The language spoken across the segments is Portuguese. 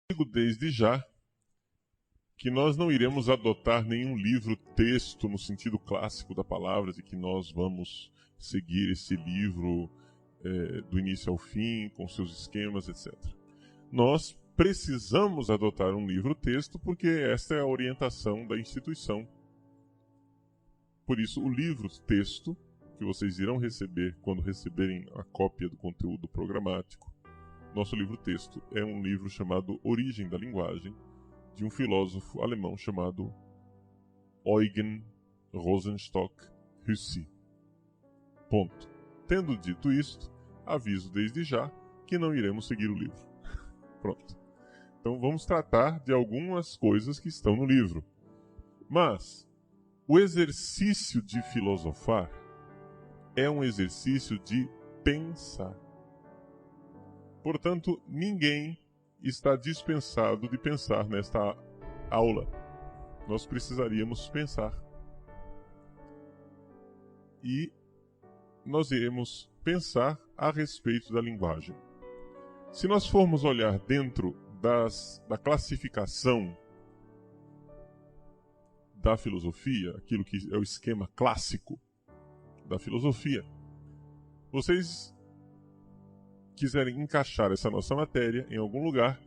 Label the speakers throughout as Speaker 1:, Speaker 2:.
Speaker 1: Digo desde já que nós não iremos adotar nenhum livro-texto no sentido clássico da palavra, de que nós vamos seguir esse livro do início ao fim, com seus esquemas, etc. Nós precisamos adotar um livro-texto porque esta é a orientação da instituição. Por isso, o livro-texto que vocês irão receber quando receberem a cópia do conteúdo programático, nosso livro-texto é um livro chamado Origem da Linguagem, de um filósofo alemão chamado Eugen Rosenstock Hussey. Ponto. Tendo dito isto, aviso desde já que não iremos seguir o livro. Pronto. Então vamos tratar de algumas coisas que estão no livro. Mas o exercício de filosofar é um exercício de pensar. Portanto, ninguém está dispensado de pensar nesta aula. Nós precisaríamos pensar. E nós iremos pensar a respeito da linguagem. Se nós formos olhar dentro da classificação da filosofia, aquilo que é o esquema clássico da filosofia, vocês quiserem encaixar essa nossa matéria em algum lugar,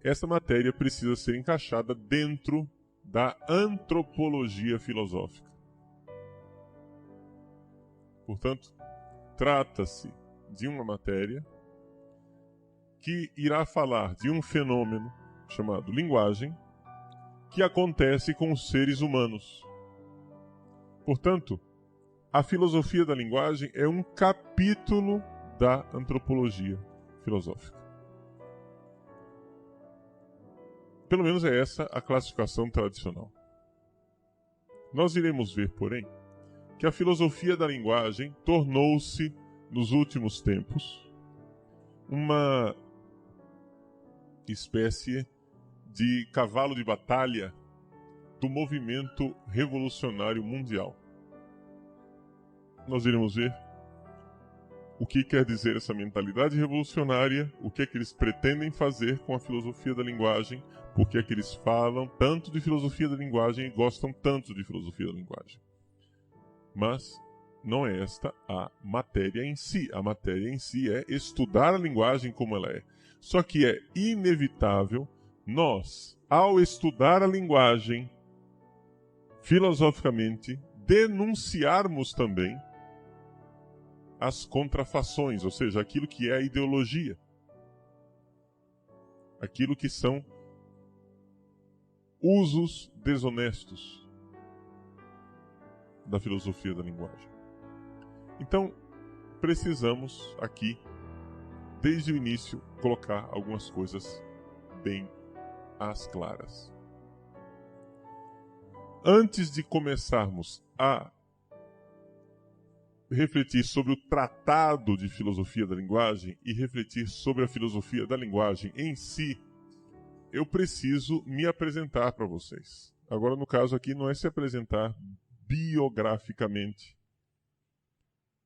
Speaker 1: essa matéria precisa ser encaixada dentro da antropologia filosófica. Portanto, trata-se de uma matéria que irá falar de um fenômeno chamado linguagem que acontece com os seres humanos. Portanto, a filosofia da linguagem é um capítulo da antropologia filosófica. Pelo menos é essa a classificação tradicional. Nós iremos ver, porém, que a filosofia da linguagem tornou-se, nos últimos tempos, uma espécie de cavalo de batalha do movimento revolucionário mundial. Nós iremos ver o que quer dizer essa mentalidade revolucionária, o que é que eles pretendem fazer com a filosofia da linguagem, por que é que eles falam tanto de filosofia da linguagem e gostam tanto de filosofia da linguagem. Mas não é esta a matéria em si. A matéria em si é estudar a linguagem como ela é. Só que é inevitável nós, ao estudar a linguagem filosoficamente, denunciarmos também as contrafações, ou seja, aquilo que é a ideologia. Aquilo que são usos desonestos da filosofia da linguagem. Então, precisamos aqui, desde o início, colocar algumas coisas bem às claras. Antes de começarmos a refletir sobre o tratado de filosofia da linguagem e refletir sobre a filosofia da linguagem em si, eu preciso me apresentar para vocês. Agora, no caso aqui, não é se apresentar biograficamente.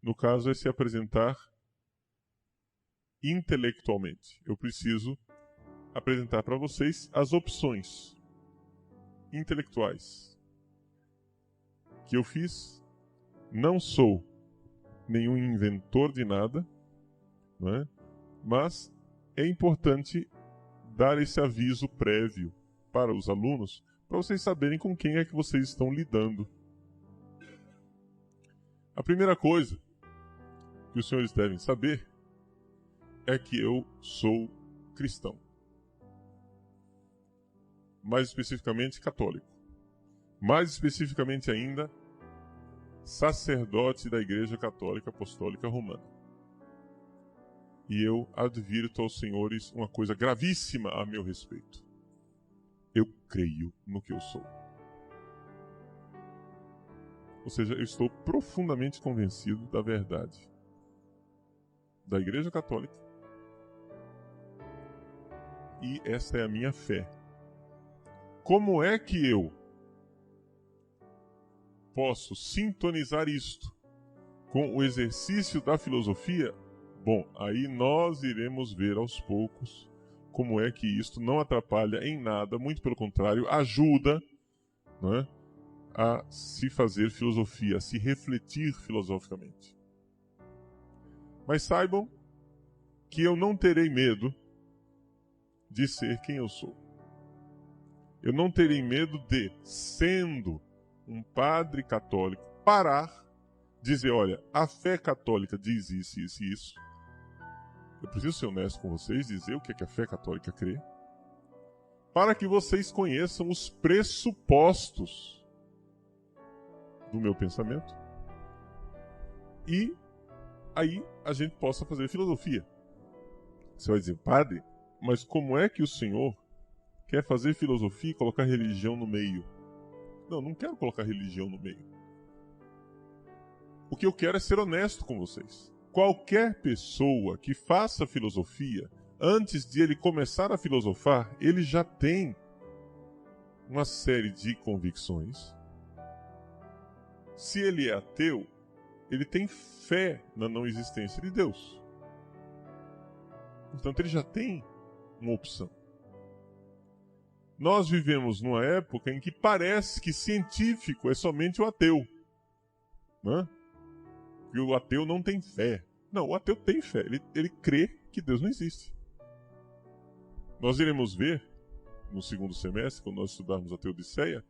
Speaker 1: No caso, é se apresentar intelectualmente. Eu preciso apresentar para vocês as opções intelectuais que eu fiz. Não sou nenhum inventor de nada, não é? Mas é importante dar esse aviso prévio para os alunos, para vocês saberem com quem é que vocês estão lidando. A primeira coisa que os senhores devem saber é que eu sou cristão. Mais especificamente, católico. Mais especificamente ainda, sacerdote da Igreja Católica Apostólica Romana. E eu advirto aos senhores uma coisa gravíssima a meu respeito. Eu creio no que eu sou. Ou seja, eu estou profundamente convencido da verdade da Igreja Católica. E essa é a minha fé. Como é que eu posso sintonizar isto com o exercício da filosofia? Bom, aí nós iremos ver aos poucos como é que isto não atrapalha em nada, muito pelo contrário, ajuda, não é, a se fazer filosofia, a se refletir filosoficamente. Mas saibam que eu não terei medo de ser quem eu sou. Eu não terei medo de, sendo um padre católico, parar, dizer, olha, a fé católica diz isso, isso e isso. Eu preciso ser honesto com vocês, dizer o que é que a fé católica crê, para que vocês conheçam os pressupostos do meu pensamento e aí a gente possa fazer filosofia. Você vai dizer, padre, mas como é que o senhor quer fazer filosofia e colocar religião no meio? Não, não quero colocar religião no meio. O que eu quero é ser honesto com vocês. Qualquer pessoa que faça filosofia, antes de ele começar a filosofar, ele já tem uma série de convicções. Se ele é ateu, ele tem fé na não existência de Deus. Portanto, ele já tem uma opção. Nós vivemos numa época em que parece que científico é somente o ateu. Né? Que o ateu não tem fé. Não, o ateu tem fé. Ele crê que Deus não existe. Nós iremos ver, no segundo semestre, quando nós estudarmos a Teodiceia,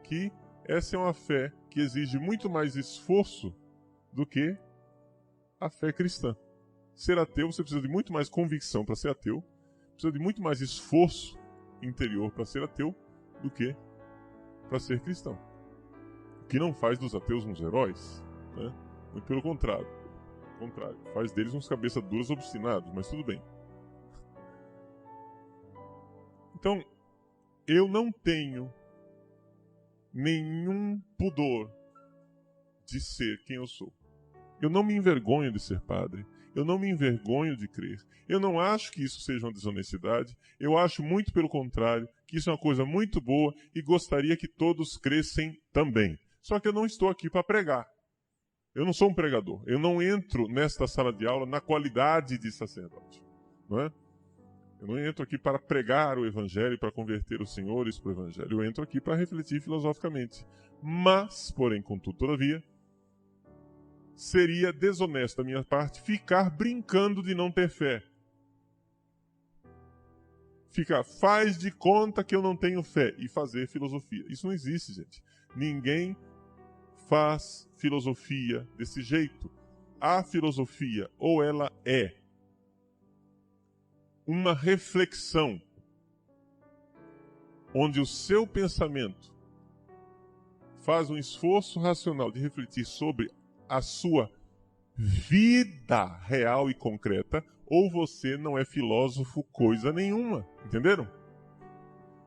Speaker 1: que essa é uma fé que exige muito mais esforço do que a fé cristã. Ser ateu, você precisa de muito mais convicção para ser ateu, precisa de muito mais esforço interior para ser ateu do que para ser cristão. O que não faz dos ateus uns heróis, né? Muito pelo contrário. Faz deles uns cabeça duras obstinados, mas tudo bem. Então, eu não tenho nenhum pudor de ser quem eu sou. Eu não me envergonho de ser padre. Eu não me envergonho de crer. Eu não acho que isso seja uma desonestidade. Eu acho muito pelo contrário, que isso é uma coisa muito boa e gostaria que todos crescem também. Só que eu não estou aqui para pregar. Eu não sou um pregador. Eu não entro nesta sala de aula na qualidade de sacerdote. Não é? Eu não entro aqui para pregar o evangelho, para converter os senhores para o evangelho. Eu entro aqui para refletir filosoficamente. Mas, porém, contudo, todavia, seria desonesto da minha parte ficar brincando de não ter fé. Faz de conta que eu não tenho fé e fazer filosofia. Isso não existe, gente. Ninguém faz filosofia desse jeito. A filosofia, ou ela é uma reflexão onde o seu pensamento faz um esforço racional de refletir sobre a sua vida real e concreta, ou você não é filósofo coisa nenhuma. Entenderam?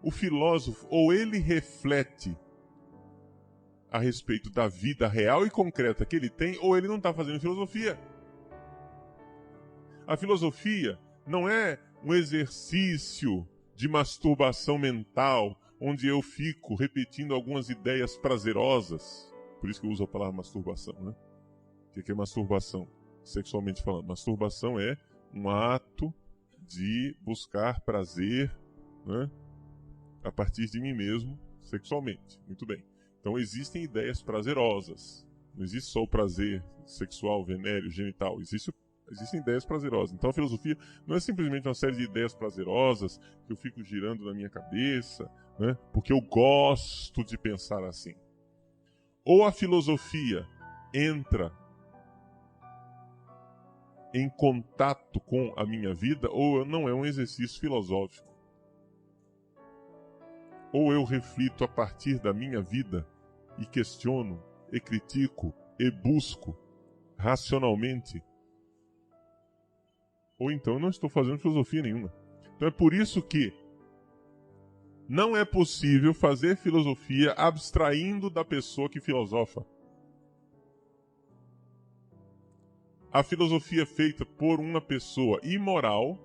Speaker 1: O filósofo, ou ele reflete a respeito da vida real e concreta que ele tem, ou ele não está fazendo filosofia. A filosofia não é um exercício de masturbação mental, onde eu fico repetindo algumas ideias prazerosas. Por isso que eu uso a palavra masturbação, né? O que é masturbação? Sexualmente falando, masturbação é um ato de buscar prazer, né, a partir de mim mesmo, sexualmente. Muito bem. Então existem ideias prazerosas. Não existe só o prazer sexual, venéreo, genital. Existem ideias prazerosas. Então a filosofia não é simplesmente uma série de ideias prazerosas que eu fico girando na minha cabeça, né, porque eu gosto de pensar assim. Ou a filosofia entra em contato com a minha vida, ou não é um exercício filosófico. Ou eu reflito a partir da minha vida e questiono, e critico, e busco racionalmente. Ou então eu não estou fazendo filosofia nenhuma. Então é por isso que não é possível fazer filosofia abstraindo da pessoa que filosofa. A filosofia feita por uma pessoa imoral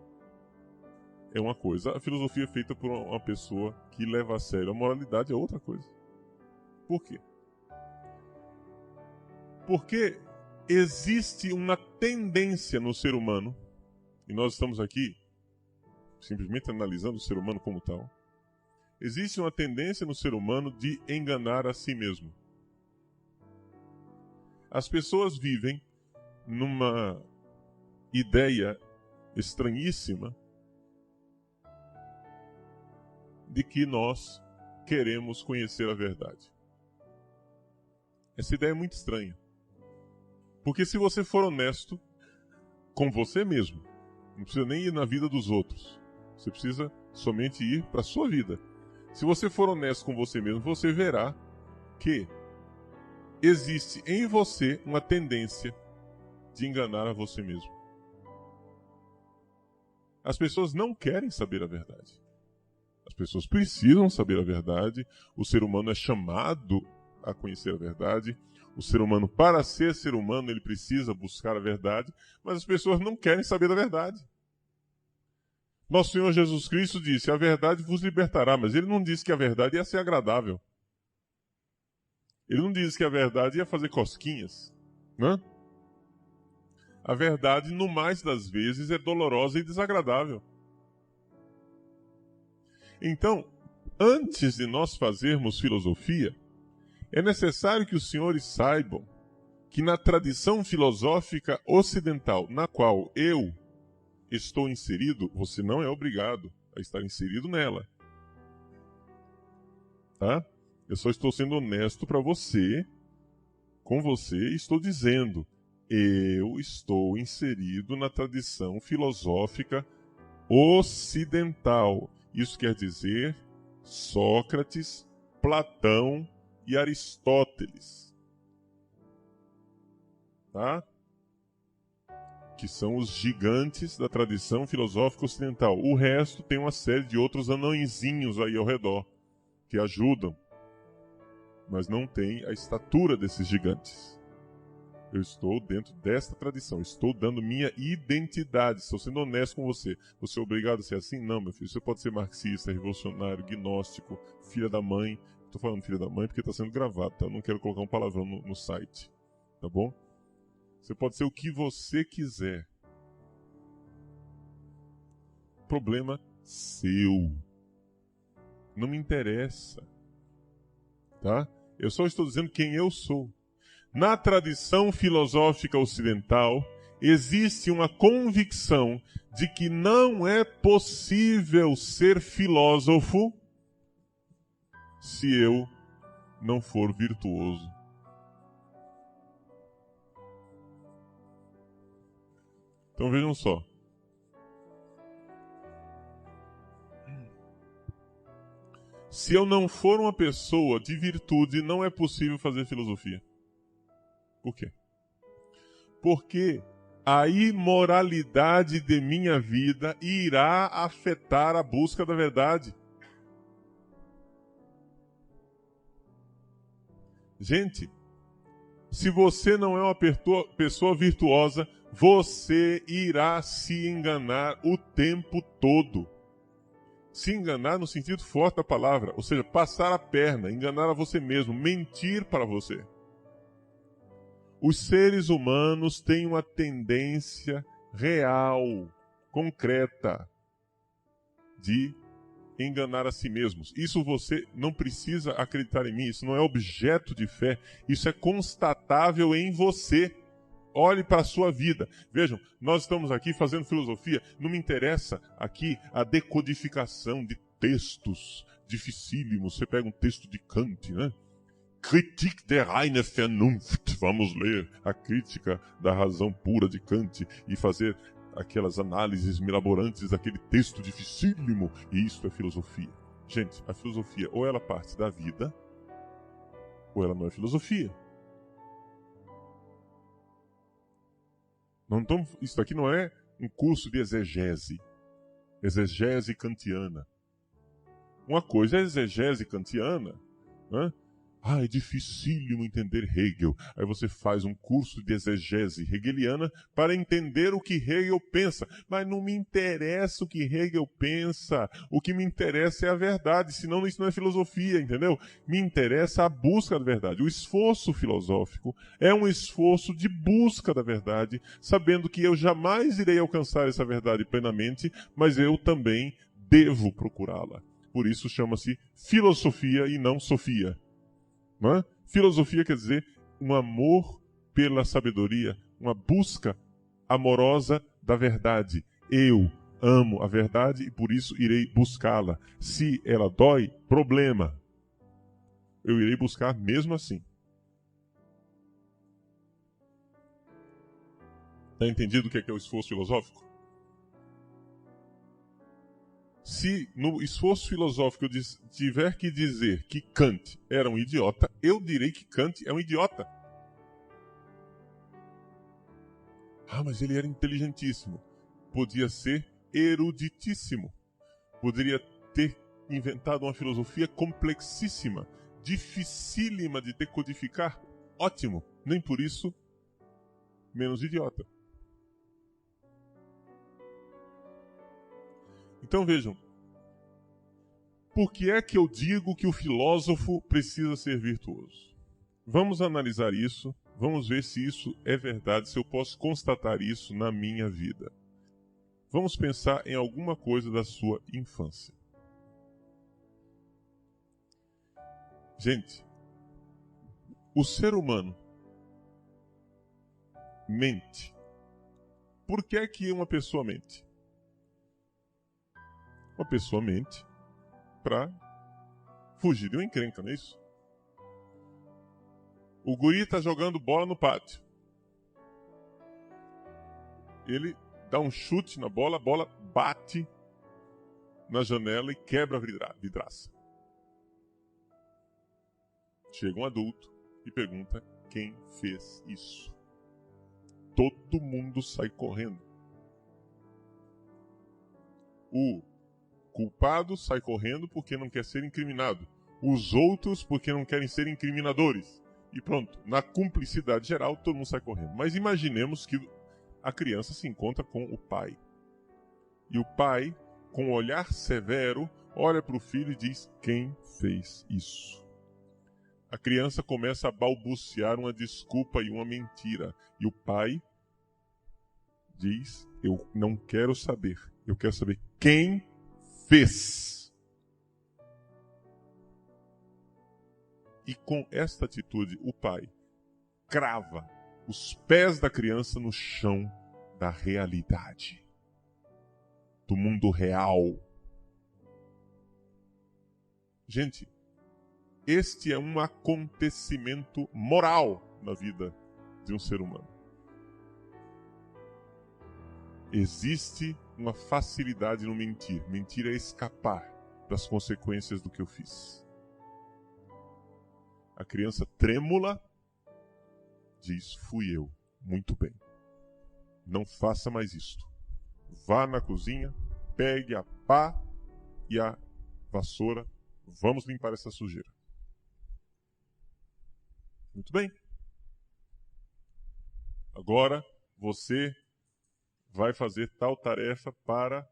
Speaker 1: é uma coisa. A filosofia feita por uma pessoa que leva a sério a moralidade é outra coisa. Por quê? Porque existe uma tendência no ser humano, e nós estamos aqui simplesmente analisando o ser humano como tal, existe uma tendência no ser humano de enganar a si mesmo. As pessoas vivem numa ideia estranhíssima de que nós queremos conhecer a verdade. Essa ideia é muito estranha. Porque se você for honesto com você mesmo, não precisa nem ir na vida dos outros. Você precisa somente ir para a sua vida. Se você for honesto com você mesmo, você verá que existe em você uma tendência de enganar a você mesmo. As pessoas não querem saber a verdade. As pessoas precisam saber a verdade. O ser humano é chamado a conhecer a verdade. O ser humano, para ser ser humano, ele precisa buscar a verdade. Mas as pessoas não querem saber da verdade. Nosso Senhor Jesus Cristo disse: a verdade vos libertará. Mas ele não disse que a verdade ia ser agradável. Ele não disse que a verdade ia fazer cosquinhas. Né? A verdade, no mais das vezes, é dolorosa e desagradável. Então, antes de nós fazermos filosofia, é necessário que os senhores saibam que na tradição filosófica ocidental, na qual eu estou inserido, você não é obrigado a estar inserido nela. Tá? Eu só estou sendo honesto para você, com você, e estou dizendo, eu estou inserido na tradição filosófica ocidental. Isso quer dizer Sócrates, Platão e Aristóteles. Tá? Que são os gigantes da tradição filosófica ocidental. O resto tem uma série de outros anõezinhos aí ao redor, que ajudam, mas não tem a estatura desses gigantes. Eu estou dentro desta tradição, estou dando minha identidade, estou sendo honesto com você. Você é obrigado a ser assim? Não, meu filho. Você pode ser marxista, revolucionário, gnóstico, filha da mãe. Estou falando filha da mãe porque está sendo gravado, tá? Eu não quero colocar um palavrão no site, tá bom? Você pode ser o que você quiser. Problema seu. Não me interessa, tá? Eu só estou dizendo quem eu sou. Na tradição filosófica ocidental, existe uma convicção de que não é possível ser filósofo se eu não for virtuoso. Então vejam só. Se eu não for uma pessoa de virtude, não é possível fazer filosofia. Por quê? Porque a imoralidade de minha vida irá afetar a busca da verdade. Gente, se você não é uma pessoa virtuosa, você irá se enganar o tempo todo. Se enganar no sentido forte da palavra, ou seja, passar a perna, enganar a você mesmo, mentir para você. Os seres humanos têm uma tendência real, concreta, de enganar a si mesmos. Isso você não precisa acreditar em mim, isso não é objeto de fé, isso é constatável em você. Olhe para a sua vida. Vejam, nós estamos aqui fazendo filosofia, não me interessa aqui a decodificação de textos dificílimos. Você pega um texto de Kant, né? Kritik der reine Vernunft. Vamos ler a crítica da razão pura de Kant e fazer aquelas análises mirabolantes daquele texto dificílimo. E isso é filosofia. Gente, a filosofia ou ela parte da vida, ou ela não é filosofia. Isso aqui não é um curso de exegese kantiana. Uma coisa é exegese kantiana, né? É dificílimo entender Hegel. Aí você faz um curso de exegese hegeliana para entender o que Hegel pensa. Mas não me interessa o que Hegel pensa. O que me interessa é a verdade, senão isso não é filosofia, entendeu? Me interessa a busca da verdade. O esforço filosófico é um esforço de busca da verdade, sabendo que eu jamais irei alcançar essa verdade plenamente, mas eu também devo procurá-la. Por isso chama-se filosofia e não sofia. Não é? Filosofia quer dizer um amor pela sabedoria, uma busca amorosa da verdade. Eu amo a verdade e por isso irei buscá-la. Se ela dói, problema. Eu irei buscar mesmo assim. Está entendido o que é o esforço filosófico? Se no esforço filosófico eu tiver que dizer que Kant era um idiota, eu direi que Kant é um idiota. Mas ele era inteligentíssimo. Podia ser eruditíssimo. Poderia ter inventado uma filosofia complexíssima, dificílima de decodificar. Ótimo. Nem por isso menos idiota. Então vejam, por que é que eu digo que o filósofo precisa ser virtuoso? Vamos analisar isso, vamos ver se isso é verdade, se eu posso constatar isso na minha vida. Vamos pensar em alguma coisa da sua infância. Gente, o ser humano mente. Por que é que uma pessoa mente? Uma pessoa mente para fugir de uma encrenca, não é isso? O guri está jogando bola no pátio. Ele dá um chute na bola, a bola bate na janela e quebra a vidraça. Chega um adulto e pergunta quem fez isso. Todo mundo sai correndo. O culpado sai correndo porque não quer ser incriminado. Os outros porque não querem ser incriminadores. E pronto, na cumplicidade geral, todo mundo sai correndo. Mas imaginemos que a criança se encontra com o pai. E o pai, com um olhar severo, olha para o filho e diz: quem fez isso? A criança começa a balbuciar uma desculpa e uma mentira. E o pai diz: eu não quero saber. Eu quero saber quem fez. E com esta atitude, o pai crava os pés da criança no chão da realidade, do mundo real. Gente, este é um acontecimento moral na vida de um ser humano. Existe uma facilidade no mentir. Mentir é escapar das consequências do que eu fiz. A criança trêmula diz: fui eu. Muito bem. Não faça mais isto. Vá na cozinha, pegue a pá e a vassoura. Vamos limpar essa sujeira. Muito bem. Agora você vai fazer tal tarefa para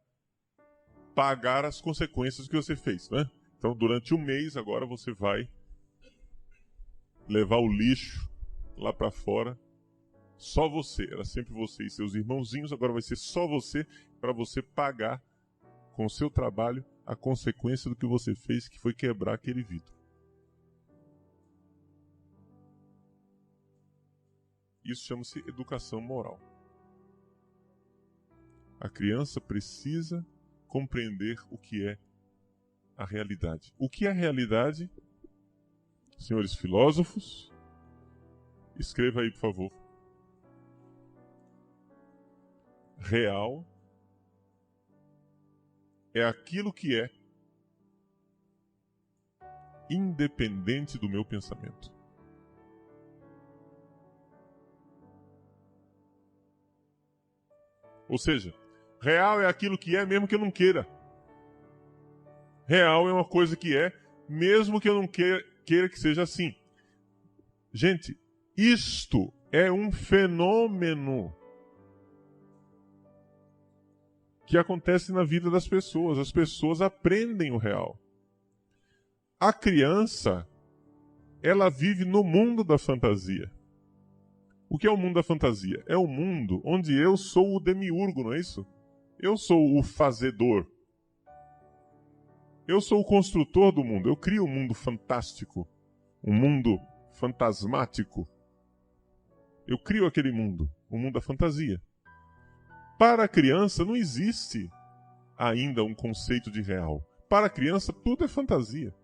Speaker 1: pagar as consequências que você fez, né? Então, durante um mês, agora você vai levar o lixo lá para fora. Só você. Era sempre você e seus irmãozinhos. Agora vai ser só você, para você pagar com o seu trabalho a consequência do que você fez, que foi quebrar aquele vidro. Isso chama-se educação moral. A criança precisa compreender o que é a realidade. O que é a realidade? Senhores filósofos, escreva aí, por favor. Real é aquilo que é independente do meu pensamento. Ou seja, real é aquilo que é mesmo que eu não queira. Real é uma coisa que é mesmo que eu não queira que seja assim. Gente, isto é um fenômeno que acontece na vida das pessoas. As pessoas aprendem o real. A criança, ela vive no mundo da fantasia. O que é o mundo da fantasia? É o mundo onde eu sou o demiurgo, não é isso? Eu sou o fazedor. Eu sou o construtor do mundo. Eu crio um mundo fantástico. Um mundo fantasmático. Eu crio aquele mundo. O mundo da fantasia. Para a criança não existe ainda um conceito de real. Para a criança tudo é fantasia.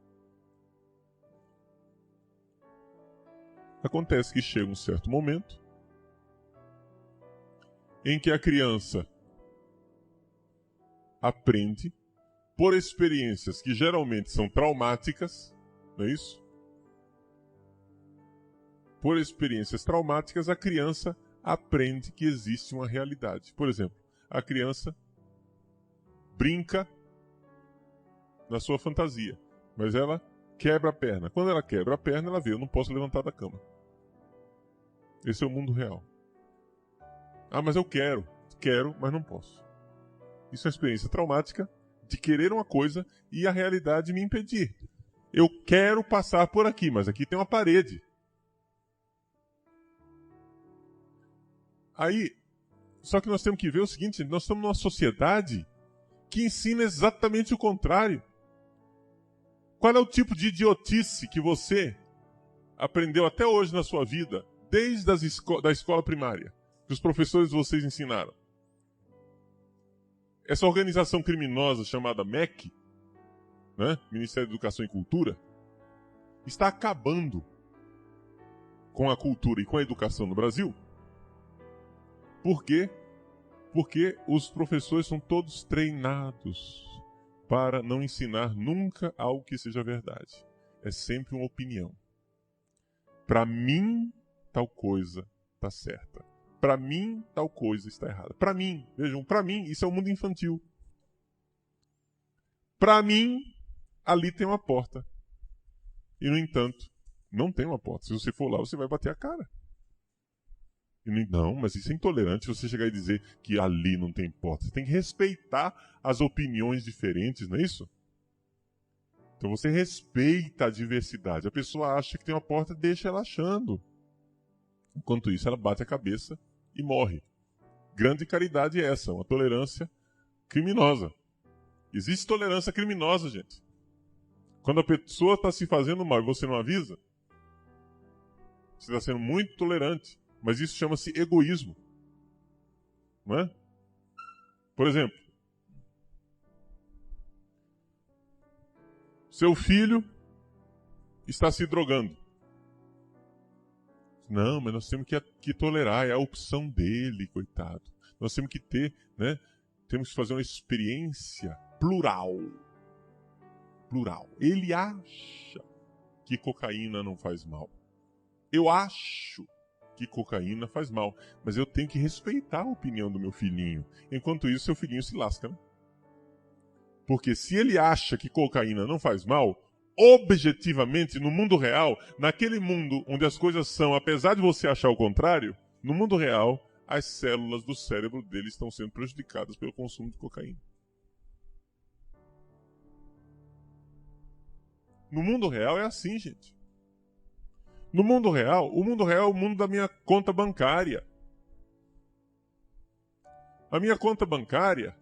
Speaker 1: Acontece que chega um certo momento em que a criança aprende por experiências que geralmente são traumáticas, não é isso? Por experiências traumáticas, a criança aprende que existe uma realidade. Por exemplo, a criança brinca na sua fantasia, mas ela quebra a perna. Quando ela quebra a perna, ela vê, eu não posso levantar da cama. Esse é o mundo real. Ah, mas eu quero, mas não posso. Isso é uma experiência traumática de querer uma coisa e a realidade me impedir. Eu quero passar por aqui, mas aqui tem uma parede. Aí, só que nós temos que ver o seguinte, nós estamos numa sociedade que ensina exatamente o contrário. Qual é o tipo de idiotice que você aprendeu até hoje na sua vida, desde da escola primária, que os professores de vocês ensinaram? Essa organização criminosa chamada MEC, né, Ministério da Educação e Cultura, está acabando com a cultura e com a educação no Brasil. Por quê? Porque os professores são todos treinados para não ensinar nunca algo que seja verdade. É sempre uma opinião. Para mim, tal coisa está certa. Para mim, tal coisa está errada. Para mim, vejam, para mim, isso é o mundo infantil. Para mim, ali tem uma porta. E, no entanto, não tem uma porta. Se você for lá, você vai bater a cara. E não, mas isso é intolerante você chegar e dizer que ali não tem porta. Você tem que respeitar as opiniões diferentes, não é isso? Então você respeita a diversidade. A pessoa acha que tem uma porta, deixa ela achando. Enquanto isso, ela bate a cabeça e morre. Grande caridade é essa, uma tolerância criminosa. Existe tolerância criminosa, gente. Quando a pessoa está se fazendo mal e você não avisa, você está sendo muito tolerante. Mas isso chama-se egoísmo. Não é? Por exemplo, seu filho está se drogando. Não, mas nós temos que tolerar, é a opção dele, coitado. Nós temos que ter, né? Temos que fazer uma experiência plural. Plural. Ele acha que cocaína não faz mal. Eu acho que cocaína faz mal, mas eu tenho que respeitar a opinião do meu filhinho. Enquanto isso, seu filhinho se lasca, né? Porque se ele acha que cocaína não faz mal, objetivamente, no mundo real, naquele mundo onde as coisas são, apesar de você achar o contrário, no mundo real, as células do cérebro dele estão sendo prejudicadas pelo consumo de cocaína. No mundo real é assim, gente. No mundo real, o mundo real é o mundo da minha conta bancária. A minha conta bancária,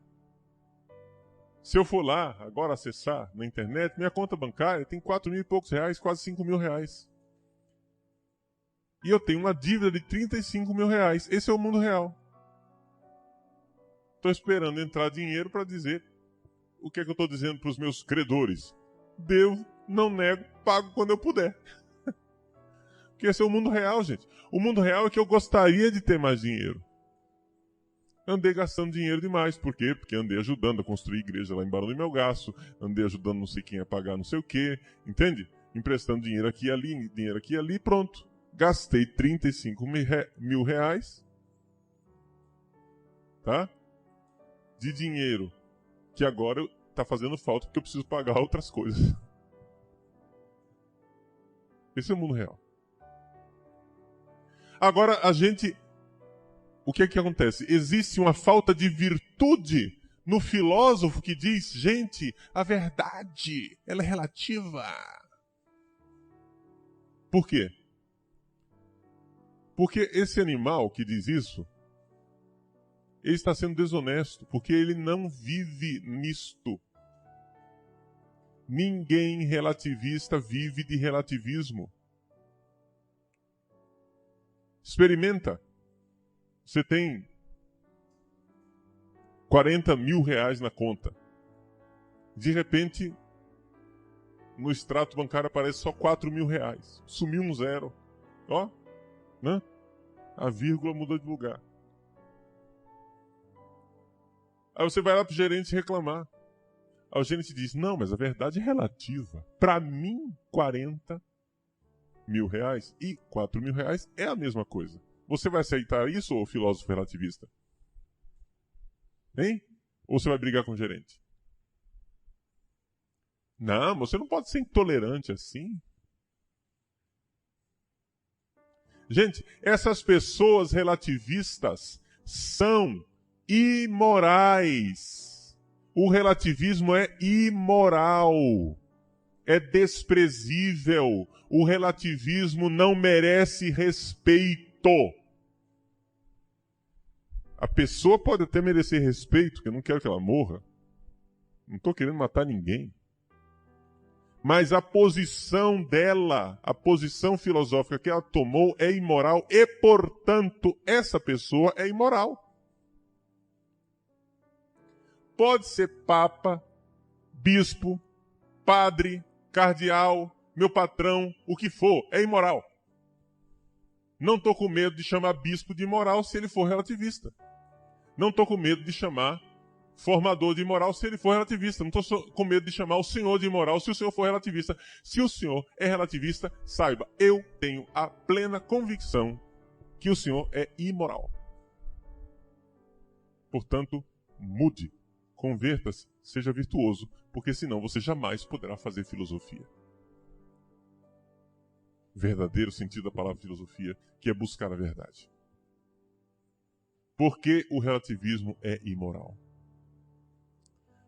Speaker 1: se eu for lá agora acessar na internet, minha conta bancária tem 4 mil e poucos reais, quase 5 mil reais. E eu tenho uma dívida de 35 mil reais. Esse é o mundo real. Estou esperando entrar dinheiro para dizer o que é que eu estou dizendo para os meus credores. Devo, não nego, pago quando eu puder. Porque esse é o mundo real, gente. O mundo real é que eu gostaria de ter mais dinheiro. Andei gastando dinheiro demais. Por quê? Porque andei ajudando a construir igreja lá em Barão do Melgaço. Andei ajudando não sei quem a pagar não sei o quê. Entende? Emprestando dinheiro aqui e ali, pronto. Gastei 35 mil reais. Tá? De dinheiro. Que agora tá fazendo falta porque eu preciso pagar outras coisas. Esse é o mundo real. Agora, o que é que acontece? Existe uma falta de virtude no filósofo que diz, gente, a verdade, ela é relativa. Por quê? Porque esse animal que diz isso, ele está sendo desonesto, porque ele não vive nisto. Ninguém relativista vive de relativismo. Experimenta. Você tem 40 mil reais na conta. De repente, no extrato bancário aparece só 4 mil reais. Sumiu um zero. Ó, né? A vírgula mudou de lugar. Aí você vai lá pro gerente reclamar. Aí o gerente diz, não, mas a verdade é relativa. Para mim, 40 mil reais e 4 mil reais é a mesma coisa. Você vai aceitar isso, ô filósofo relativista? Hein? Ou você vai brigar com o gerente? Não, você não pode ser intolerante assim. Gente, essas pessoas relativistas são imorais. O relativismo é imoral. É desprezível. O relativismo não merece respeito. A pessoa pode até merecer respeito, que eu não quero que ela morra. Não estou querendo matar ninguém. Mas a posição dela, a posição filosófica que ela tomou é imoral e, portanto, essa pessoa é imoral. Pode ser papa, bispo, padre, cardeal, meu patrão, o que for, é imoral. Não estou com medo de chamar bispo de imoral se ele for relativista. Não estou com medo de chamar formador de imoral se ele for relativista. Não estou com medo de chamar o senhor de imoral se o senhor for relativista. Se o senhor é relativista, saiba, eu tenho a plena convicção que o senhor é imoral. Portanto, mude, converta-se, seja virtuoso, porque senão você jamais poderá fazer filosofia. Verdadeiro sentido da palavra filosofia, que é buscar a verdade. Porque o relativismo é imoral.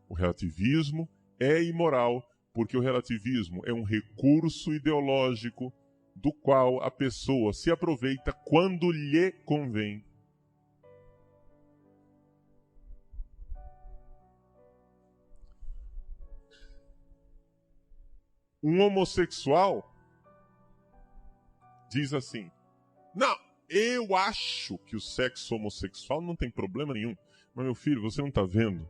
Speaker 1: O relativismo é imoral porque o relativismo é um recurso ideológico do qual a pessoa se aproveita quando lhe convém. Um homossexual diz assim, não, eu acho que o sexo homossexual não tem problema nenhum. Mas, meu filho, você não está vendo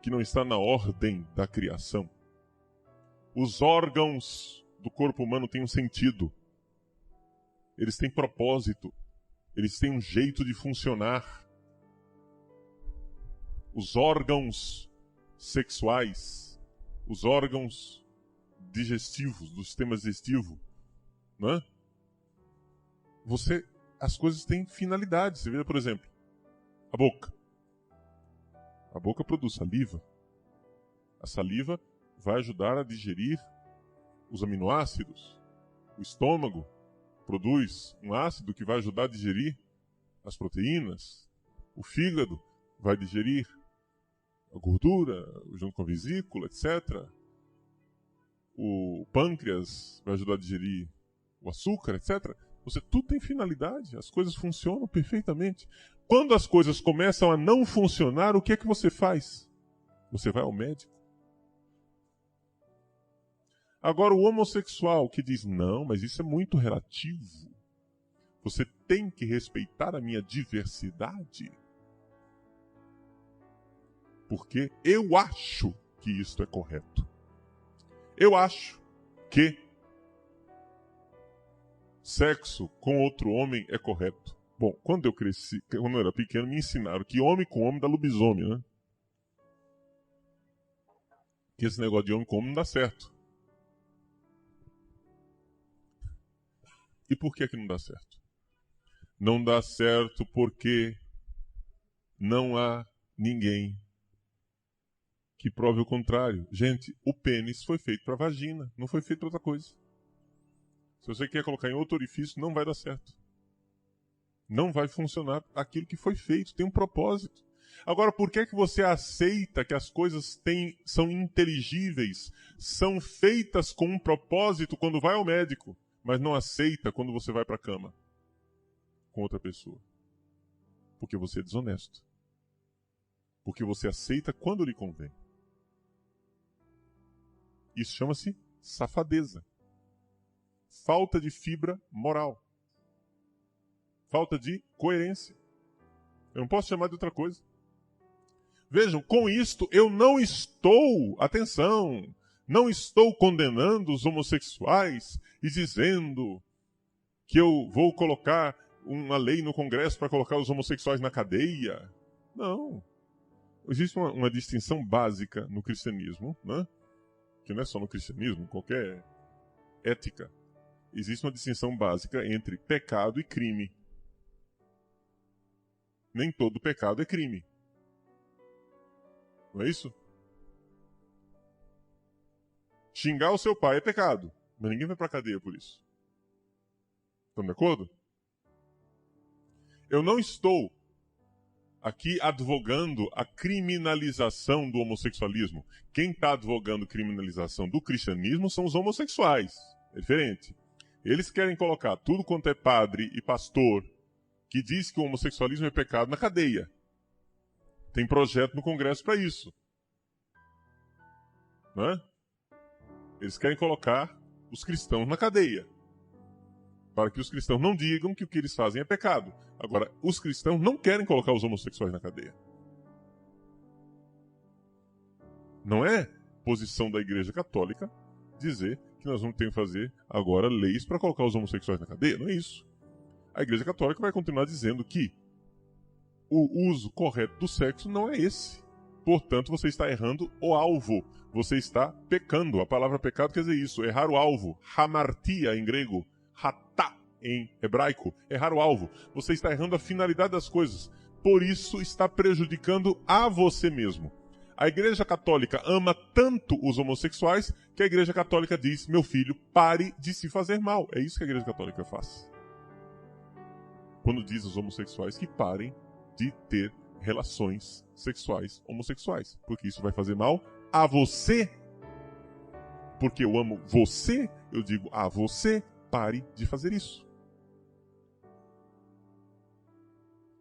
Speaker 1: que não está na ordem da criação? Os órgãos do corpo humano têm um sentido. Eles têm propósito. Eles têm um jeito de funcionar. Os órgãos sexuais, os órgãos digestivos, do sistema digestivo, né? As coisas têm finalidade. Você vê, por exemplo, a boca. A boca produz saliva. A saliva vai ajudar a digerir os aminoácidos. O estômago produz um ácido que vai ajudar a digerir as proteínas. O fígado vai digerir a gordura, junto com a vesícula, etc. O pâncreas vai ajudar a digerir o açúcar, etc. Tudo tem finalidade, as coisas funcionam perfeitamente. Quando as coisas começam a não funcionar, o que é que você faz? Você vai ao médico. Agora, o homossexual que diz, não, mas isso é muito relativo. Você tem que respeitar a minha diversidade. Porque eu acho que isto é correto. Eu acho que sexo com outro homem é correto. Bom, quando eu cresci, quando eu era pequeno, me ensinaram que homem com homem dá lobisomem, né? Que esse negócio de homem com homem não dá certo. E por que não dá certo? Não dá certo porque não há ninguém que prove o contrário. Gente, o pênis foi feito para vagina, não foi feito para outra coisa. Se você quer colocar em outro orifício, não vai dar certo. Não vai funcionar aquilo que foi feito, tem um propósito. Agora, por que você aceita que as coisas são inteligíveis, são feitas com um propósito quando vai ao médico, mas não aceita quando você vai para a cama com outra pessoa? Porque você é desonesto. Porque você aceita quando lhe convém. Isso chama-se safadeza. Falta de fibra moral. Falta de coerência. Eu não posso chamar de outra coisa. Vejam, com isto eu não estou, atenção, não estou condenando os homossexuais e dizendo que eu vou colocar uma lei no Congresso para colocar os homossexuais na cadeia. Não. Existe uma distinção básica no cristianismo, né? Que não é só no cristianismo, em qualquer ética. Existe uma distinção básica entre pecado e crime. Nem todo pecado é crime. Não é isso? Xingar o seu pai é pecado, mas ninguém vai para a cadeia por isso. Estão de acordo? Eu não estou aqui advogando a criminalização do homossexualismo. Quem está advogando criminalização do cristianismo são os homossexuais. É diferente. Eles querem colocar tudo quanto é padre e pastor que diz que o homossexualismo é pecado na cadeia. Tem projeto no Congresso para isso. Não é? Eles querem colocar os cristãos na cadeia. Para que os cristãos não digam que o que eles fazem é pecado. Agora, os cristãos não querem colocar os homossexuais na cadeia. Não é posição da Igreja Católica dizer que nós vamos ter que fazer agora leis para colocar os homossexuais na cadeia. Não é isso. A Igreja Católica vai continuar dizendo que o uso correto do sexo não é esse. Portanto, você está errando o alvo. Você está pecando. A palavra pecado quer dizer isso, errar o alvo. Hamartia em grego, hatá em hebraico, errar o alvo. Você está errando a finalidade das coisas. Por isso está prejudicando a você mesmo. A Igreja Católica ama tanto os homossexuais que a Igreja Católica diz: meu filho, pare de se fazer mal. É isso que a Igreja Católica faz. Quando diz aos homossexuais que parem de ter relações sexuais homossexuais. Porque isso vai fazer mal a você. Porque eu amo você, eu digo a você, pare de fazer isso.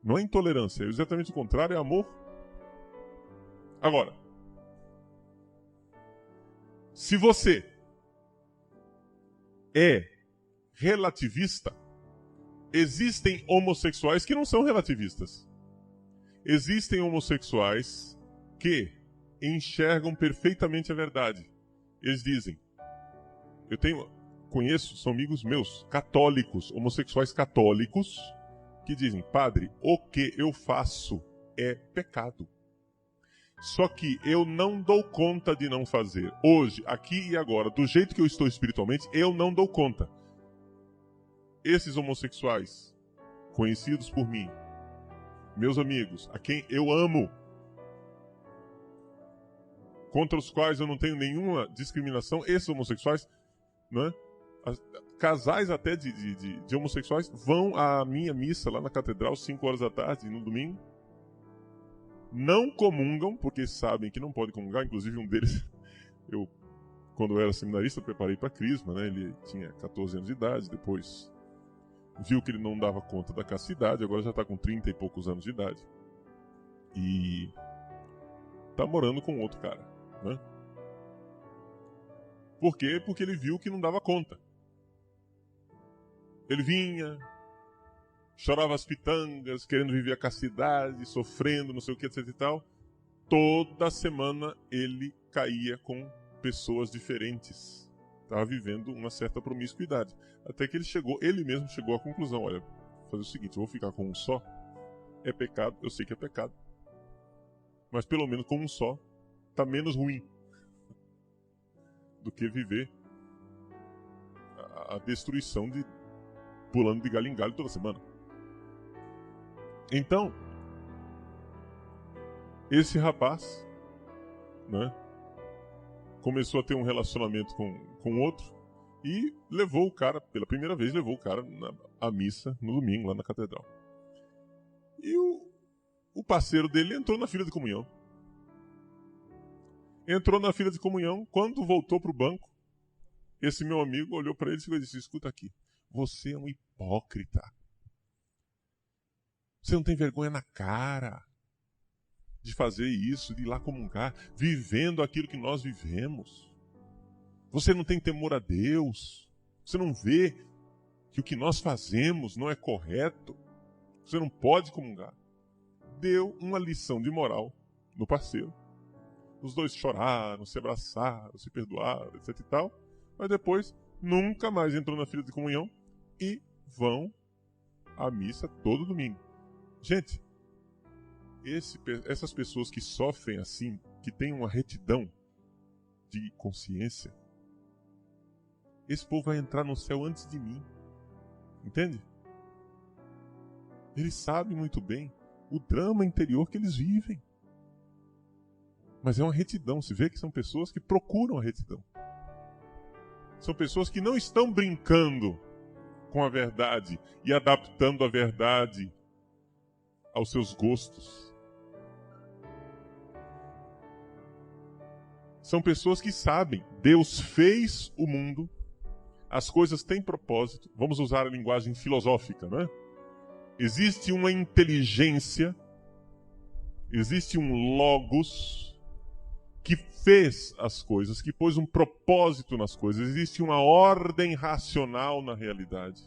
Speaker 1: Não é intolerância, é exatamente o contrário, é amor. Agora, se você é relativista, existem homossexuais que não são relativistas. Existem homossexuais que enxergam perfeitamente a verdade. Eles dizem, conheço, são amigos meus, católicos, homossexuais católicos, que dizem, padre, o que eu faço é pecado. Só que eu não dou conta de não fazer. Hoje, aqui e agora, do jeito que eu estou espiritualmente, eu não dou conta. Esses homossexuais, conhecidos por mim, meus amigos, a quem eu amo, contra os quais eu não tenho nenhuma discriminação, esses homossexuais, né? Casais até de homossexuais vão à minha missa lá na catedral 5 horas da tarde, no domingo. Não comungam, porque sabem que não podem comungar. Inclusive um deles, quando eu era seminarista, preparei para crisma, né? Ele tinha 14 anos de idade, depois viu que ele não dava conta da castidade, agora já está com 30 e poucos anos de idade. E tá morando com outro cara, né? Por quê? Porque ele viu que não dava conta. Ele vinha, chorava as pitangas, querendo viver a castidade, sofrendo, não sei o que, etc e tal. Toda semana ele caía com pessoas diferentes. Estava vivendo uma certa promiscuidade. Até que ele mesmo chegou à conclusão, olha, vou fazer o seguinte, eu vou ficar com um só. É pecado, eu sei que é pecado. Mas pelo menos com um só, tá menos ruim do que viver a destruição de pulando de galho em galho toda semana. Então, esse rapaz, né, começou a ter um relacionamento com outro e levou o cara, pela primeira vez, à missa no domingo lá na catedral. E o parceiro dele entrou na fila de comunhão. Entrou na fila de comunhão, quando voltou para o banco, esse meu amigo olhou para ele e disse: escuta aqui, você é um hipócrita. Você não tem vergonha na cara de fazer isso, de ir lá comungar, vivendo aquilo que nós vivemos. Você não tem temor a Deus. Você não vê que o que nós fazemos não é correto. Você não pode comungar. Deu uma lição de moral no parceiro. Os dois choraram, se abraçaram, se perdoaram, etc e tal. Mas depois nunca mais entrou na fila de comunhão e vão à missa todo domingo. Gente, essas pessoas que sofrem assim, que têm uma retidão de consciência, esse povo vai entrar no céu antes de mim. Entende? Eles sabem muito bem o drama interior que eles vivem. Mas é uma retidão. Se vê que são pessoas que procuram a retidão. São pessoas que não estão brincando com a verdade e adaptando a verdade aos seus gostos. São pessoas que sabem, Deus fez o mundo, as coisas têm propósito. Vamos usar a linguagem filosófica, né? Existe uma inteligência, existe um logos que fez as coisas, que pôs um propósito nas coisas. Existe uma ordem racional na realidade.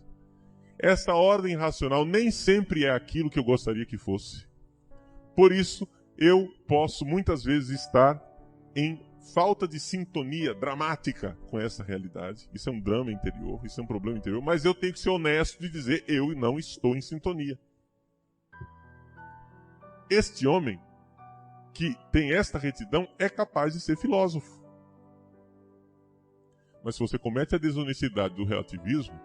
Speaker 1: Essa ordem racional nem sempre é aquilo que eu gostaria que fosse. Por isso, eu posso muitas vezes estar em falta de sintonia dramática com essa realidade. Isso é um drama interior, isso é um problema interior, mas eu tenho que ser honesto de dizer: eu não estou em sintonia. Este homem que tem esta retidão é capaz de ser filósofo. Mas se você comete a desonestidade do relativismo,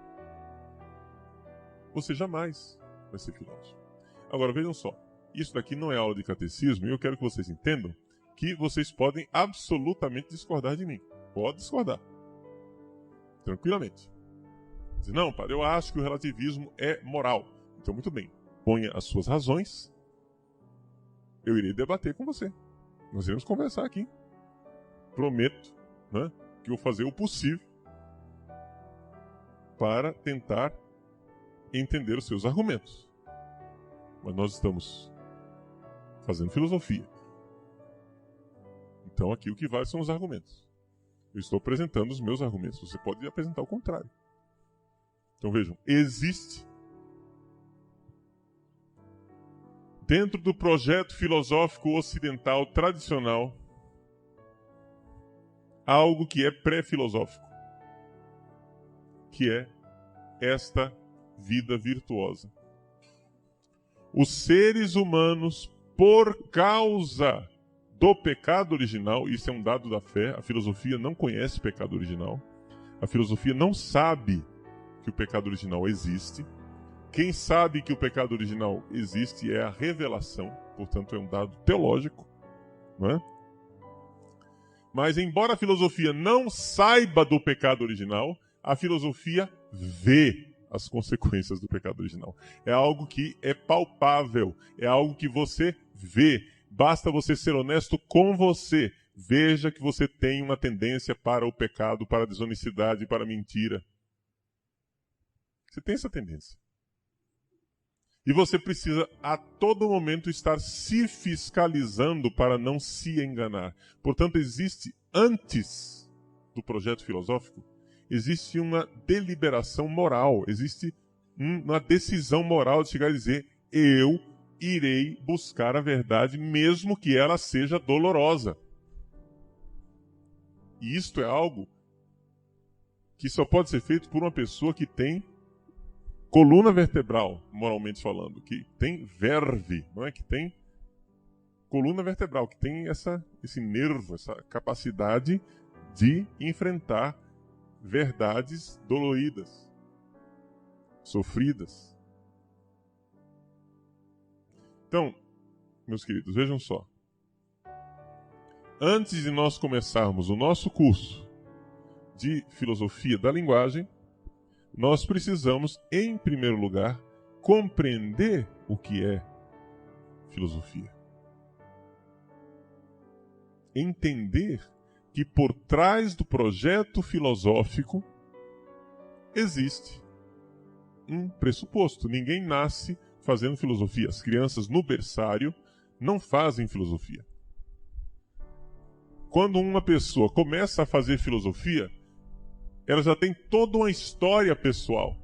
Speaker 1: você jamais vai ser filósofo. Agora vejam só, isso daqui não é aula de catecismo e eu quero que vocês entendam que vocês podem absolutamente discordar de mim. Pode discordar. Tranquilamente. Dizer: não, padre, eu acho que o relativismo é moral. Então, muito bem. Ponha as suas razões. Eu irei debater com você. Nós iremos conversar aqui. Prometo, né, que eu vou fazer o possível para tentar entender os seus argumentos. Mas nós estamos fazendo filosofia. Então aqui o que vale são os argumentos. Eu estou apresentando os meus argumentos. Você pode apresentar o contrário. Então vejam, existe dentro do projeto filosófico ocidental tradicional algo que é pré-filosófico, que é esta vida virtuosa. Os seres humanos, por causa do pecado original, isso é um dado da fé, a filosofia não conhece pecado original, a filosofia não sabe que o pecado original existe. Quem sabe que o pecado original existe é a revelação, portanto é um dado teológico, não é? Mas embora a filosofia não saiba do pecado original, a filosofia vê as consequências do pecado original. É algo que é palpável, é algo que você vê. Basta você ser honesto com você. Veja que você tem uma tendência para o pecado, para a desonestidade, para a mentira. Você tem essa tendência. E você precisa a todo momento estar se fiscalizando para não se enganar. Portanto, existe, antes do projeto filosófico, existe uma deliberação moral, existe uma decisão moral de chegar e dizer: eu irei buscar a verdade, mesmo que ela seja dolorosa. E isto é algo que só pode ser feito por uma pessoa que tem coluna vertebral, moralmente falando, que tem verve, não é? Que tem coluna vertebral, que tem esse nervo, essa capacidade de enfrentar verdades doloridas, sofridas. Então, meus queridos, vejam só. Antes de nós começarmos o nosso curso de filosofia da linguagem, nós precisamos, em primeiro lugar, compreender o que é filosofia. Entender que por trás do projeto filosófico existe um pressuposto. Ninguém nasce fazendo filosofia. As crianças no berçário não fazem filosofia. Quando uma pessoa começa a fazer filosofia, ela já tem toda uma história pessoal.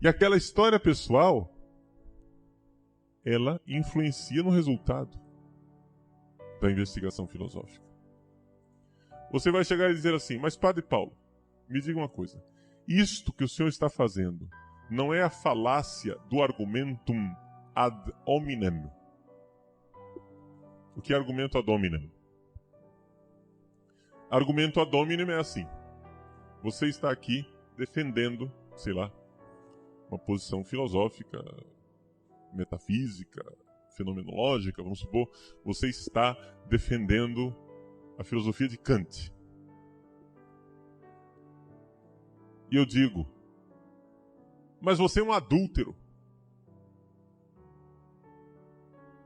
Speaker 1: E aquela história pessoal, ela influencia no resultado da investigação filosófica. Você vai chegar e dizer assim, mas Padre Paulo, me diga uma coisa. Isto que o senhor está fazendo não é a falácia do argumentum ad hominem? O que é argumento ad hominem? Argumento ad hominem é assim. Você está aqui defendendo, sei lá, uma posição filosófica, metafísica, fenomenológica, vamos supor. Você está defendendo a filosofia de Kant. E eu digo, mas você é um adúltero.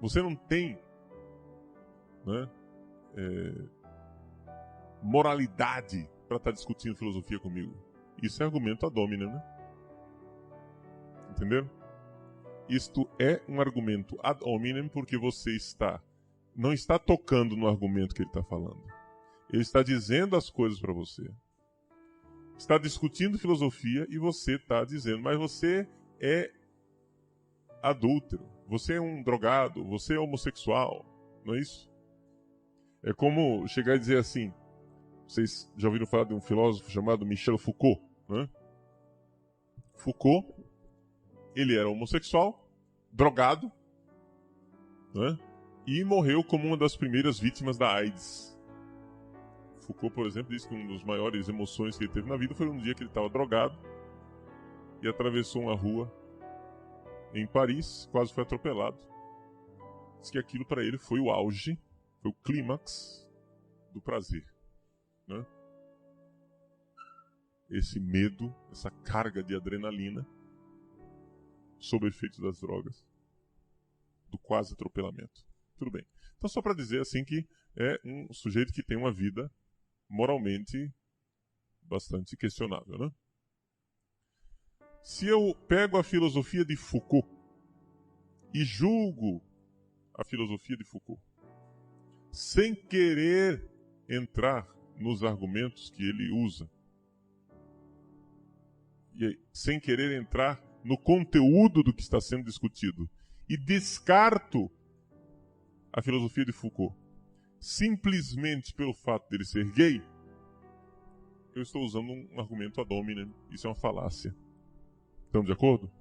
Speaker 1: Você não tem, né, moralidade para estar discutindo filosofia comigo. Isso é argumento ad hominem, né? Entenderam? Isto é um argumento ad hominem porque você não está tocando no argumento que ele está falando. Ele está dizendo as coisas para você. Está discutindo filosofia e você está dizendo, mas você é adúltero, você é um drogado, você é homossexual, não é isso? É como chegar e dizer assim, vocês já ouviram falar de um filósofo chamado Michel Foucault, né? Foucault, ele era homossexual, drogado, né? E morreu como uma das primeiras vítimas da AIDS. Foucault, por exemplo, disse que uma das maiores emoções que ele teve na vida foi um dia que ele estava drogado e atravessou uma rua em Paris, quase foi atropelado. Diz que aquilo para ele foi o auge, foi o clímax do prazer, né? Esse medo, essa carga de adrenalina sob efeito das drogas, do quase atropelamento. Tudo bem. Então, só para dizer assim que é um sujeito que tem uma vida moralmente bastante questionável, né? Se eu pego a filosofia de Foucault e julgo a filosofia de Foucault, sem querer entrar nos argumentos que ele usa, e sem querer entrar no conteúdo do que está sendo discutido, e descarto a filosofia de Foucault simplesmente pelo fato dele ser gay, eu estou usando um argumento ad hominem. Isso é uma falácia. Estamos de acordo?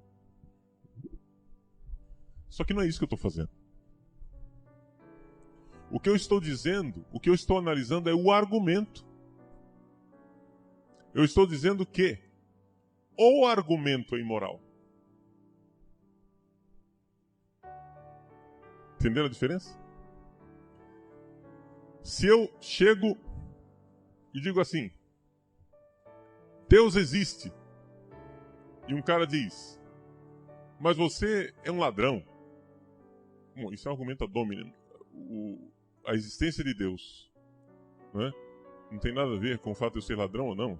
Speaker 1: Só que não é isso que eu estou fazendo. O que eu estou dizendo, o que eu estou analisando é o argumento. Eu estou dizendo que o argumento é imoral. Entenderam a diferença? Se eu chego e digo assim, Deus existe, e um cara diz, mas você é um ladrão. Bom, isso é um argumento ad hominem. A existência de Deus, né, não tem nada a ver com o fato de eu ser ladrão ou não.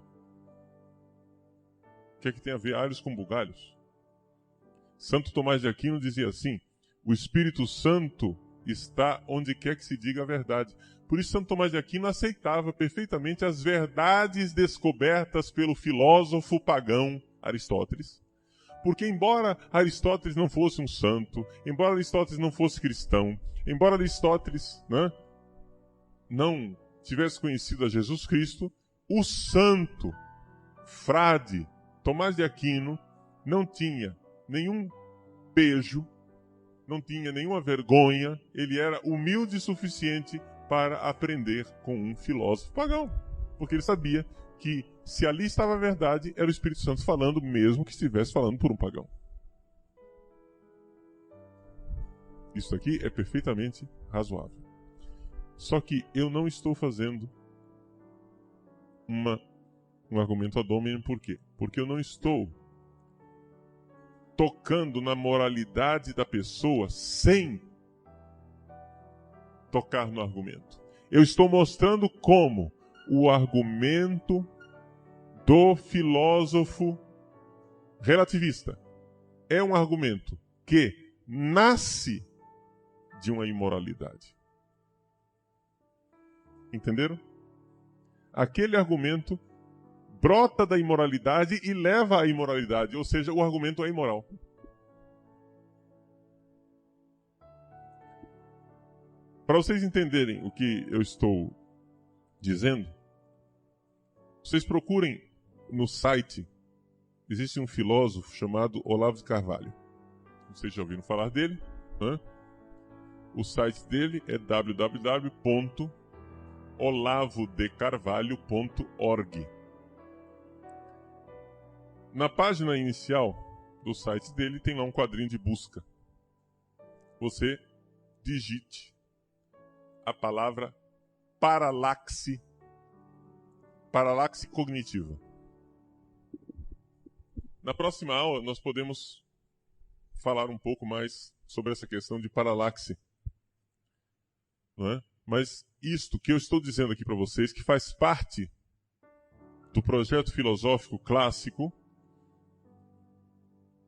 Speaker 1: O que é que tem a ver alhos com bugalhos? Santo Tomás de Aquino dizia assim, o Espírito Santo está onde quer que se diga a verdade. Por isso Santo Tomás de Aquino aceitava perfeitamente as verdades descobertas pelo filósofo pagão Aristóteles. Porque embora Aristóteles não fosse um santo, embora Aristóteles não fosse cristão, embora Aristóteles, né, não tivesse conhecido a Jesus Cristo, o santo frade Tomás de Aquino não tinha nenhum pejo, não tinha nenhuma vergonha, ele era humilde o suficiente para aprender com um filósofo pagão. Porque ele sabia que se ali estava a verdade, era o Espírito Santo falando, mesmo que estivesse falando por um pagão. Isso aqui é perfeitamente razoável. Só que eu não estou fazendo um argumento ad hominem, por quê? Porque eu não estou tocando na moralidade da pessoa sem tocar no argumento. Eu estou mostrando como o argumento do filósofo relativista é um argumento que nasce de uma imoralidade. Entenderam? Aquele argumento brota da imoralidade e leva à imoralidade, ou seja, o argumento é imoral. Para vocês entenderem o que eu estou dizendo, vocês procurem no site, existe um filósofo chamado Olavo de Carvalho. Vocês já ouviram falar dele? Né? O site dele é www.olavodecarvalho.org. Na página inicial do site dele tem lá um quadrinho de busca. Você digite a palavra paralaxe cognitiva. Na próxima aula nós podemos falar um pouco mais sobre essa questão de paralaxe. Não é? Mas isto que eu estou dizendo aqui para vocês, que faz parte do projeto filosófico clássico,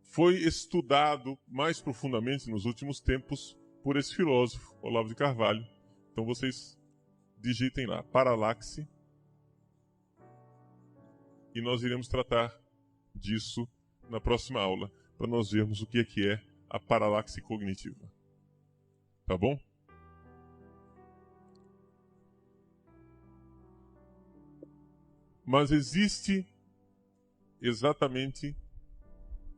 Speaker 1: foi estudado mais profundamente nos últimos tempos por esse filósofo, Olavo de Carvalho. Então vocês digitem lá, paralaxe, e nós iremos tratar disso na próxima aula, para nós vermos o que é a paralaxe cognitiva. Tá bom? Mas existe exatamente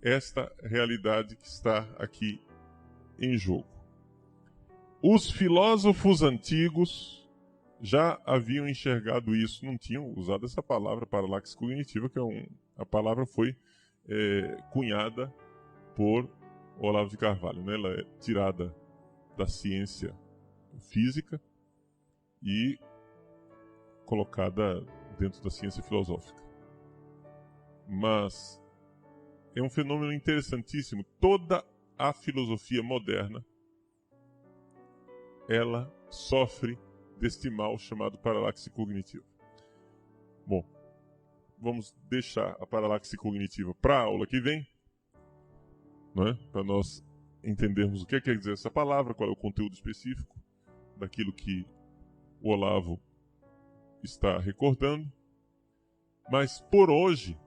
Speaker 1: esta realidade que está aqui em jogo. Os filósofos antigos já haviam enxergado isso, não tinham usado essa palavra paralaxe cognitiva, que a palavra foi cunhada por Olavo de Carvalho, né? Ela é tirada da ciência física e colocada dentro da ciência filosófica. Mas é um fenômeno interessantíssimo. Toda a filosofia moderna, ela sofre deste mal chamado paralaxe cognitiva. Bom, vamos deixar a paralaxe cognitiva para a aula que vem, né? Para nós entendermos o que quer dizer essa palavra, qual é o conteúdo específico daquilo que o Olavo está recordando. Mas por hoje,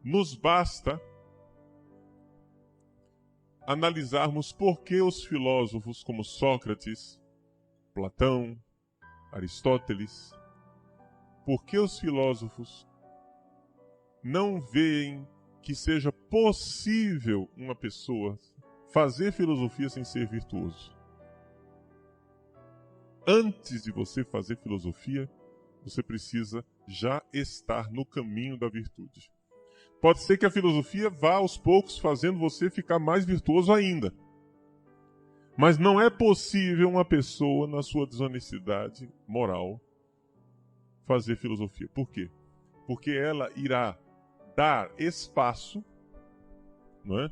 Speaker 1: nos basta analisarmos por que os filósofos como Sócrates, Platão, Aristóteles, por que os filósofos não veem que seja possível uma pessoa fazer filosofia sem ser virtuoso. Antes de você fazer filosofia, você precisa já estar no caminho da virtude. Pode ser que a filosofia vá aos poucos fazendo você ficar mais virtuoso ainda. Mas não é possível uma pessoa, na sua desonestidade moral, fazer filosofia. Por quê? Porque ela irá dar espaço, não é,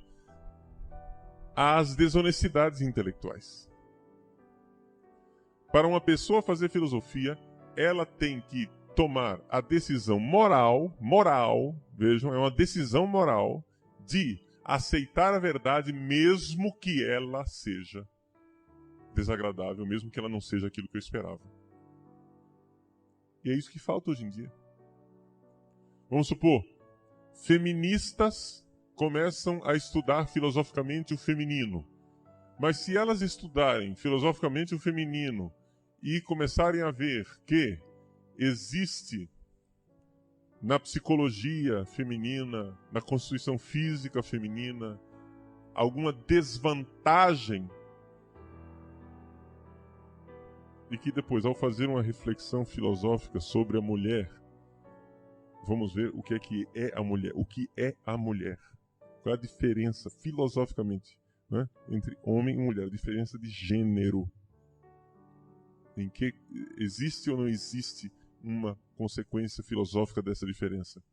Speaker 1: às desonestidades intelectuais. Para uma pessoa fazer filosofia, ela tem que tomar a decisão moral, vejam, é uma decisão moral de aceitar a verdade mesmo que ela seja desagradável, mesmo que ela não seja aquilo que eu esperava. E é isso que falta hoje em dia. Vamos supor, feministas começam a estudar filosoficamente o feminino. Mas se elas estudarem filosoficamente o feminino e começarem a ver que existe na psicologia feminina, na constituição física feminina, alguma desvantagem, e que depois, ao fazer uma reflexão filosófica sobre a mulher, vamos ver o que é a mulher. O que é a mulher? Qual é a diferença, filosoficamente, né, entre homem e mulher? A diferença de gênero. Em que existe ou não existe uma consequência filosófica dessa diferença?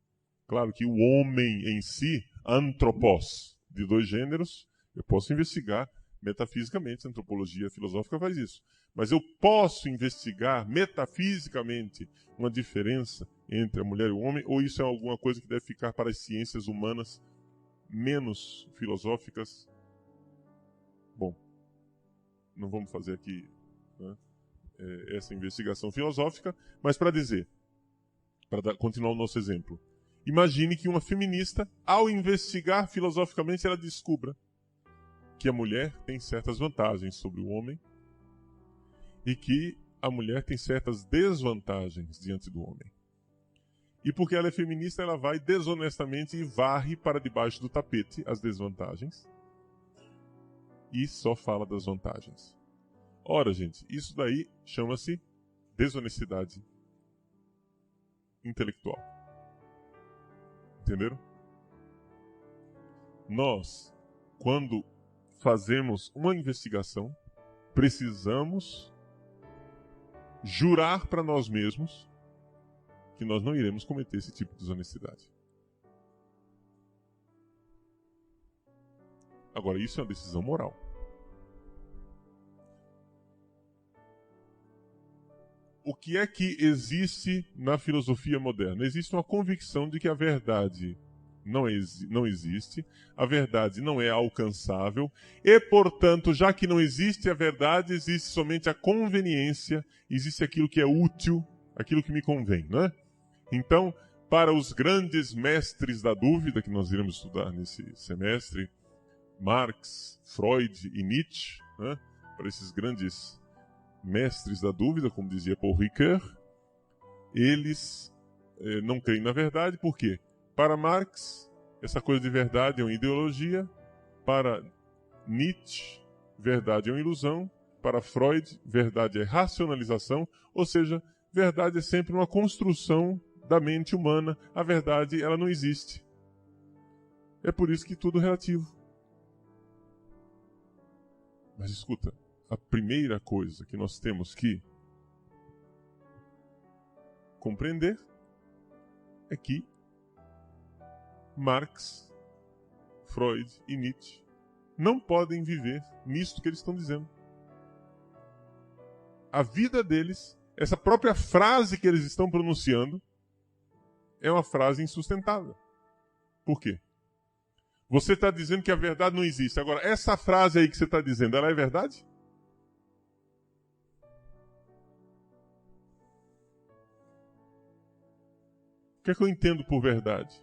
Speaker 1: Claro que o homem em si, antropos, de dois gêneros, eu posso investigar metafisicamente, a antropologia filosófica faz isso. Mas eu posso investigar metafisicamente uma diferença entre a mulher e o homem, ou isso é alguma coisa que deve ficar para as ciências humanas menos filosóficas? Bom, não vamos fazer aqui, né, essa investigação filosófica, mas para dizer, para continuar o nosso exemplo, imagine que uma feminista, ao investigar filosoficamente, ela descubra que a mulher tem certas vantagens sobre o homem e que a mulher tem certas desvantagens diante do homem. E porque ela é feminista, ela vai desonestamente e varre para debaixo do tapete as desvantagens e só fala das vantagens. Ora, gente, isso daí chama-se desonestidade intelectual. Entenderam? Nós, quando fazemos uma investigação, precisamos jurar para nós mesmos que nós não iremos cometer esse tipo de desonestidade. Agora, isso é uma decisão moral. O que é que existe na filosofia moderna? Existe uma convicção de que a verdade não existe, a verdade não é alcançável, e, portanto, já que não existe a verdade, existe somente a conveniência, existe aquilo que é útil, aquilo que me convém, não é? Então, para os grandes mestres da dúvida, que nós iremos estudar nesse semestre, Marx, Freud e Nietzsche, né? Para esses grandes mestres da dúvida, como dizia Paul Ricoeur, eles não creem na verdade, por quê? Para Marx, essa coisa de verdade é uma ideologia, para Nietzsche, verdade é uma ilusão, para Freud, verdade é racionalização, ou seja, verdade é sempre uma construção da mente humana, a verdade ela não existe. É por isso que tudo é relativo. Mas escuta, a primeira coisa que nós temos que compreender é que Marx, Freud e Nietzsche não podem viver nisto que eles estão dizendo. A vida deles, essa própria frase que eles estão pronunciando, é uma frase insustentável. Por quê? Você está dizendo que a verdade não existe. Agora, essa frase aí que você está dizendo, ela é verdade? O que é que eu entendo por verdade?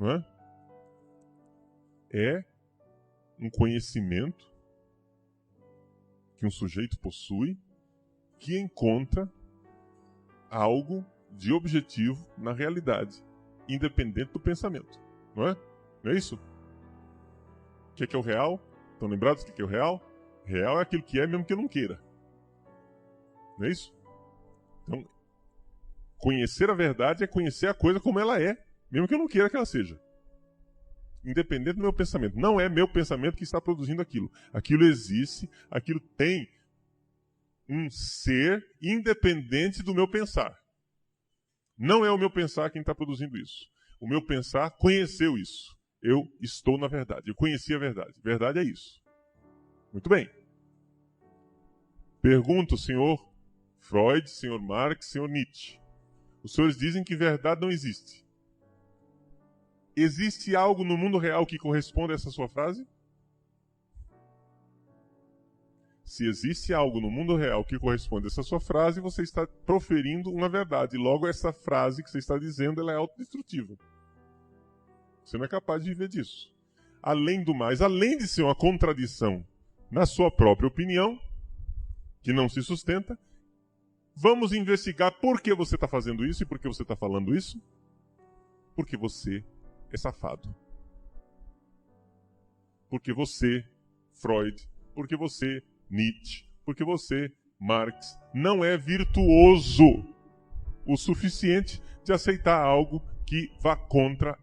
Speaker 1: Não é? É um conhecimento que um sujeito possui que encontra algo de objetivo na realidade, independente do pensamento. Não é? Não é isso? O que é o real? Estão lembrados do que é o real? Real é aquilo que é mesmo que eu não queira. Não é isso? Então, conhecer a verdade é conhecer a coisa como ela é, mesmo que eu não queira que ela seja. Independente do meu pensamento. Não é meu pensamento que está produzindo aquilo. Aquilo existe, aquilo tem um ser independente do meu pensar. Não é o meu pensar quem está produzindo isso. O meu pensar conheceu isso. Eu estou na verdade. Eu conheci a verdade. Verdade é isso. Muito bem. Pergunto, senhor Freud, senhor Marx, senhor Nietzsche. Os senhores dizem que verdade não existe. Existe algo no mundo real que corresponde a essa sua frase? Se existe algo no mundo real que corresponde a essa sua frase, você está proferindo uma verdade. Logo, essa frase que você está dizendo, ela é autodestrutiva. Você não é capaz de viver disso. Além do mais, além de ser uma contradição na sua própria opinião, que não se sustenta, vamos investigar por que você está fazendo isso e por que você está falando isso. Porque você é safado. Porque você, Freud, porque você, Nietzsche, porque você, Marx, não é virtuoso o suficiente de aceitar algo que vá contra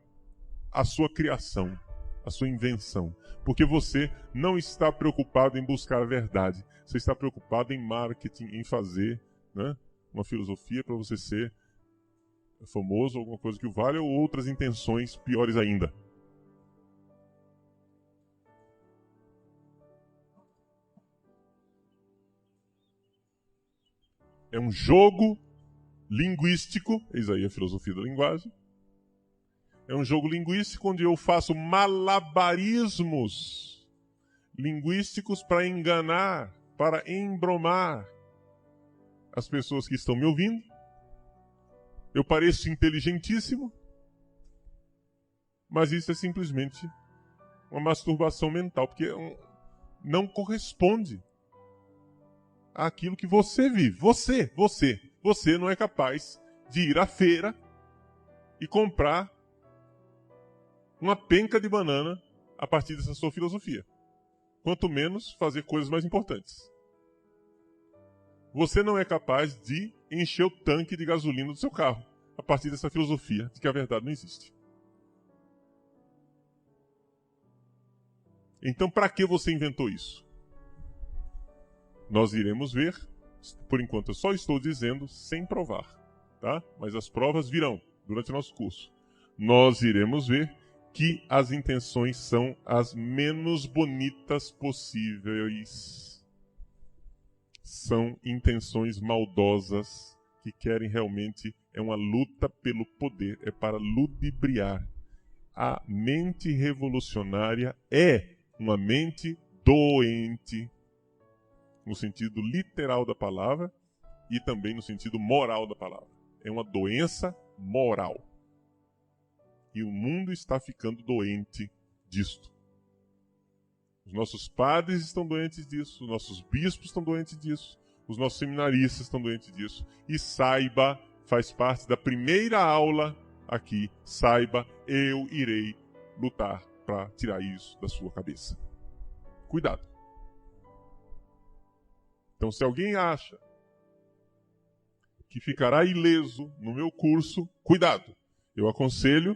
Speaker 1: a sua criação, a sua invenção. Porque você não está preocupado em buscar a verdade. Você está preocupado em marketing, em fazer, né, uma filosofia para você ser famoso, alguma coisa que o valha, ou outras intenções piores ainda. É um jogo linguístico, eis aí a filosofia da linguagem. É um jogo linguístico onde eu faço malabarismos linguísticos para enganar, para embromar as pessoas que estão me ouvindo. Eu pareço inteligentíssimo, mas isso é simplesmente uma masturbação mental, porque não corresponde àquilo que você vive. Você não é capaz de ir à feira e comprar uma penca de banana a partir dessa sua filosofia. Quanto menos fazer coisas mais importantes. Você não é capaz de encher o tanque de gasolina do seu carro a partir dessa filosofia de que a verdade não existe. Então, para que você inventou isso? Nós iremos ver. Por enquanto, eu só estou dizendo sem provar, tá? Mas as provas virão durante o nosso curso. Nós iremos ver que as intenções são as menos bonitas possíveis. São intenções maldosas que querem realmente, é uma luta pelo poder, é para ludibriar. A mente revolucionária é uma mente doente, no sentido literal da palavra e também no sentido moral da palavra. É uma doença moral. E o mundo está ficando doente disto. Os nossos padres estão doentes disso, os nossos bispos estão doentes disso, os nossos seminaristas estão doentes disso. E saiba, faz parte da primeira aula aqui, saiba, eu irei lutar para tirar isso da sua cabeça. Cuidado. Então, se alguém acha que ficará ileso no meu curso, cuidado. Eu aconselho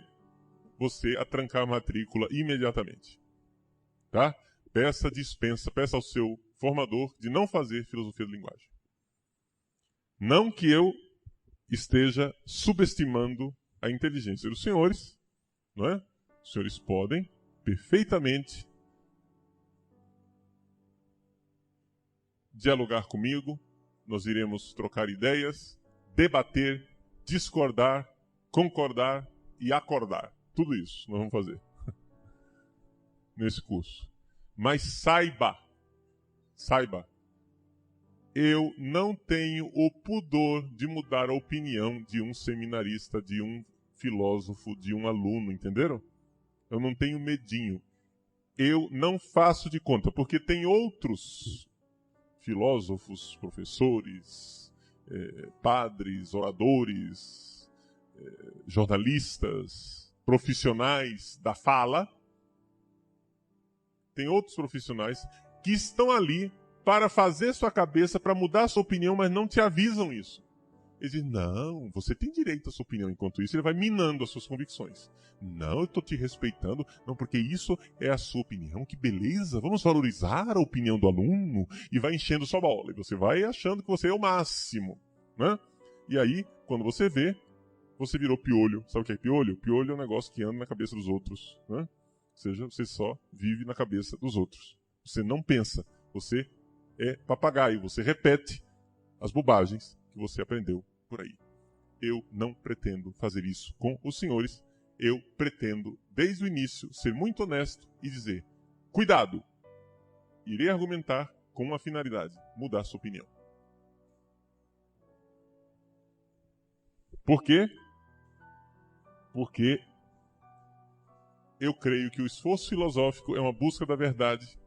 Speaker 1: você a trancar a matrícula imediatamente. Tá? Peça dispensa, peça ao seu formador de não fazer filosofia da linguagem. Não que eu esteja subestimando a inteligência dos senhores, não é? Os senhores podem perfeitamente dialogar comigo, nós iremos trocar ideias, debater, discordar, concordar e acordar. Tudo isso nós vamos fazer nesse curso. Mas saiba, eu não tenho o pudor de mudar a opinião de um seminarista, de um filósofo, de um aluno, entenderam? Eu não tenho medinho. Eu não faço de conta, porque tem outros filósofos, professores, padres, oradores, jornalistas, profissionais da fala. Tem outros profissionais que estão ali para fazer sua cabeça, para mudar sua opinião, mas não te avisam isso. Eles dizem, não, você tem direito à sua opinião. Enquanto isso, ele vai minando as suas convicções. Não, eu estou te respeitando. Não, porque isso é a sua opinião. Que beleza, vamos valorizar a opinião do aluno. E vai enchendo sua bola. E você vai achando que você é o máximo. Né? E aí, quando você vê, você virou piolho. Sabe o que é piolho? Piolho é um negócio que anda na cabeça dos outros. Né? Ou seja, você só vive na cabeça dos outros. Você não pensa. Você é papagaio. Você repete as bobagens que você aprendeu por aí. Eu não pretendo fazer isso com os senhores. Eu pretendo, desde o início, ser muito honesto e dizer, cuidado, irei argumentar com uma finalidade, mudar sua opinião. Por quê? Porque eu creio que o esforço filosófico é uma busca da verdade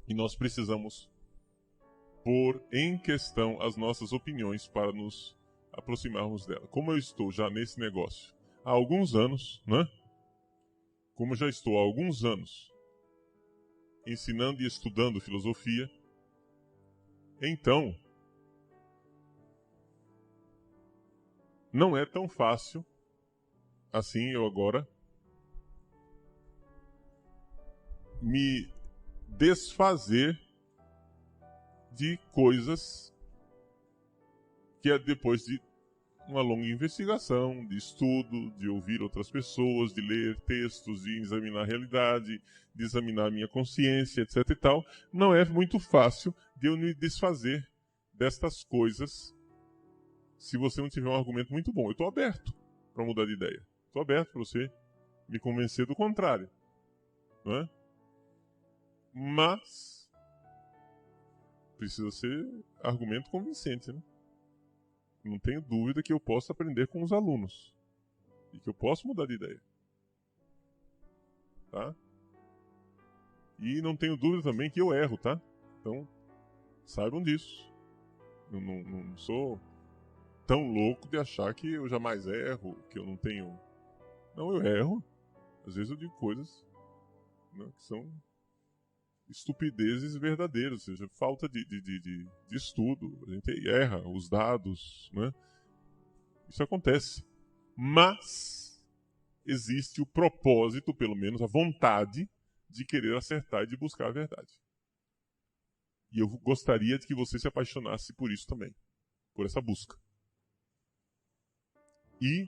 Speaker 1: e nós precisamos pôr em questão as nossas opiniões para nos aproximarmos dela. Como eu estou já nesse negócio há alguns anos, né? Como já estou há alguns anos ensinando e estudando filosofia, então não é tão fácil assim eu agora me desfazer de coisas que é depois de uma longa investigação, de estudo, de ouvir outras pessoas, de ler textos, de examinar a realidade, de examinar a minha consciência, etc e tal, não é muito fácil de eu me desfazer destas coisas se você não tiver um argumento muito bom. Eu estou aberto para mudar de ideia. Estou aberto para você me convencer do contrário. Não é? Mas precisa ser argumento convincente, né? Não tenho dúvida que eu posso aprender com os alunos e que eu posso mudar de ideia, tá? E não tenho dúvida também que eu erro, tá? Então saibam disso. Eu não sou tão louco de achar que eu jamais erro, que eu não tenho. Não, eu erro. Às vezes eu digo coisas, né, que são estupidezes verdadeiras, ou seja, falta de estudo. A gente erra os dados, né? Isso acontece. Mas existe o propósito, pelo menos a vontade, de querer acertar e de buscar a verdade. E eu gostaria de que você se apaixonasse por isso também, por essa busca. E,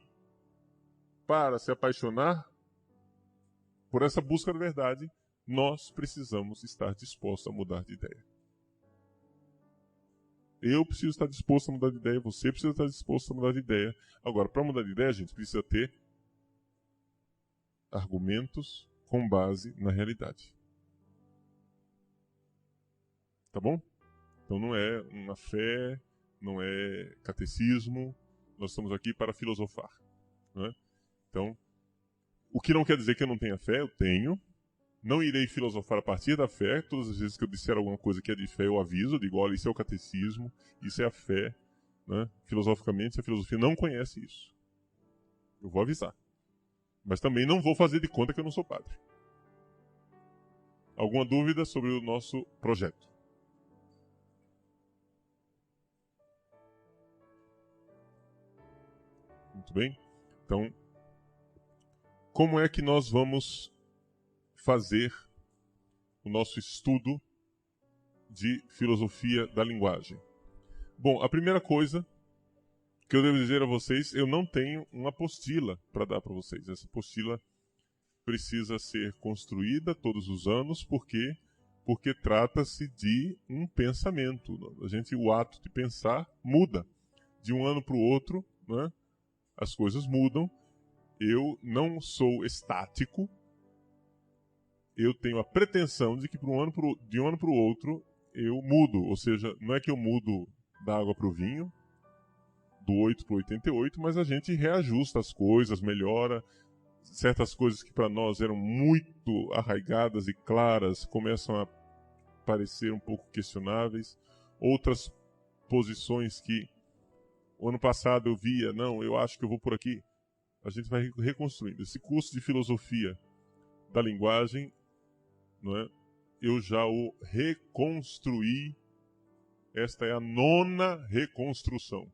Speaker 1: para se apaixonar por essa busca da verdade, nós precisamos estar dispostos a mudar de ideia. Eu preciso estar disposto a mudar de ideia, você precisa estar disposto a mudar de ideia. Agora, para mudar de ideia, a gente precisa ter argumentos com base na realidade. Tá bom? Então não é uma fé, não é catecismo, nós estamos aqui para filosofar. Né? Então, o que não quer dizer que eu não tenha fé, eu tenho. Não irei filosofar a partir da fé. Todas as vezes que eu disser alguma coisa que é de fé, eu aviso, eu digo, olha, isso é o catecismo, isso é a fé. Né? Filosoficamente, a filosofia não conhece isso. Eu vou avisar. Mas também não vou fazer de conta que eu não sou padre. Alguma dúvida sobre o nosso projeto? Muito bem. Então, como é que nós vamos fazer o nosso estudo de filosofia da linguagem? Bom, a primeira coisa que eu devo dizer a vocês, eu não tenho uma apostila para dar para vocês. Essa apostila precisa ser construída todos os anos, porque trata-se de um pensamento. O ato de pensar muda. De um ano para o outro, né, as coisas mudam. Eu não sou estático. Eu tenho a pretensão de que de um ano para o outro eu mudo. Ou seja, não é que eu mudo da água para o vinho, do 8 para o 88, mas a gente reajusta as coisas, melhora. Certas coisas que para nós eram muito arraigadas e claras começam a parecer um pouco questionáveis. Outras posições que o ano passado eu via, não, eu acho que eu vou por aqui. A gente vai reconstruindo. Esse curso de filosofia da linguagem, não é? Eu já o reconstruí. Esta é a 9ª reconstrução.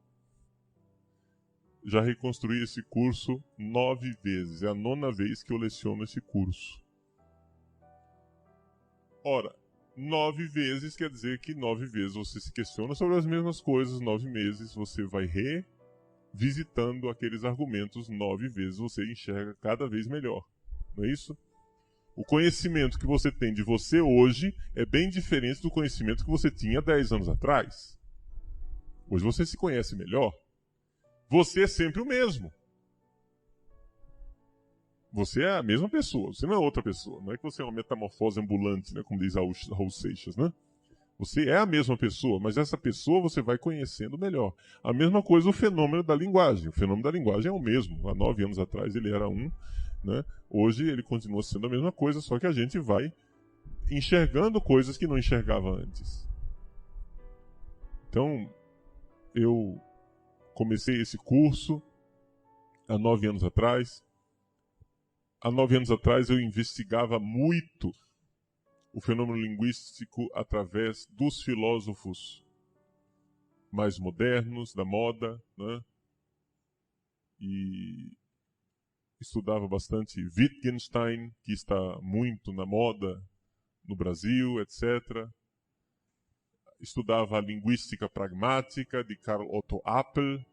Speaker 1: Já reconstruí esse curso 9 vezes. É a 9ª vez que eu leciono esse curso. Ora, 9 vezes quer dizer que 9 vezes você se questiona sobre as mesmas coisas, 9 meses você vai revisitando aqueles argumentos, 9 vezes você enxerga cada vez melhor. Não é isso? O conhecimento que você tem de você hoje é bem diferente do conhecimento que você tinha 10 anos atrás. Hoje você se conhece melhor. Você é sempre o mesmo. Você é a mesma pessoa, você não é outra pessoa. Não é que você é uma metamorfose ambulante, né, como diz Raul Seixas, né? Você é a mesma pessoa, mas essa pessoa você vai conhecendo melhor. A mesma coisa o fenômeno da linguagem. O fenômeno da linguagem é o mesmo. Há 9 anos atrás ele era um, né? Hoje ele continua sendo a mesma coisa, só que a gente vai enxergando coisas que não enxergava antes. Então, eu comecei esse curso há 9 anos atrás. Há 9 anos atrás eu investigava muito o fenômeno linguístico através dos filósofos mais modernos, da moda, né? E estudava bastante Wittgenstein, que está muito na moda no Brasil, etc. Estudava a linguística pragmática de Karl Otto Appel.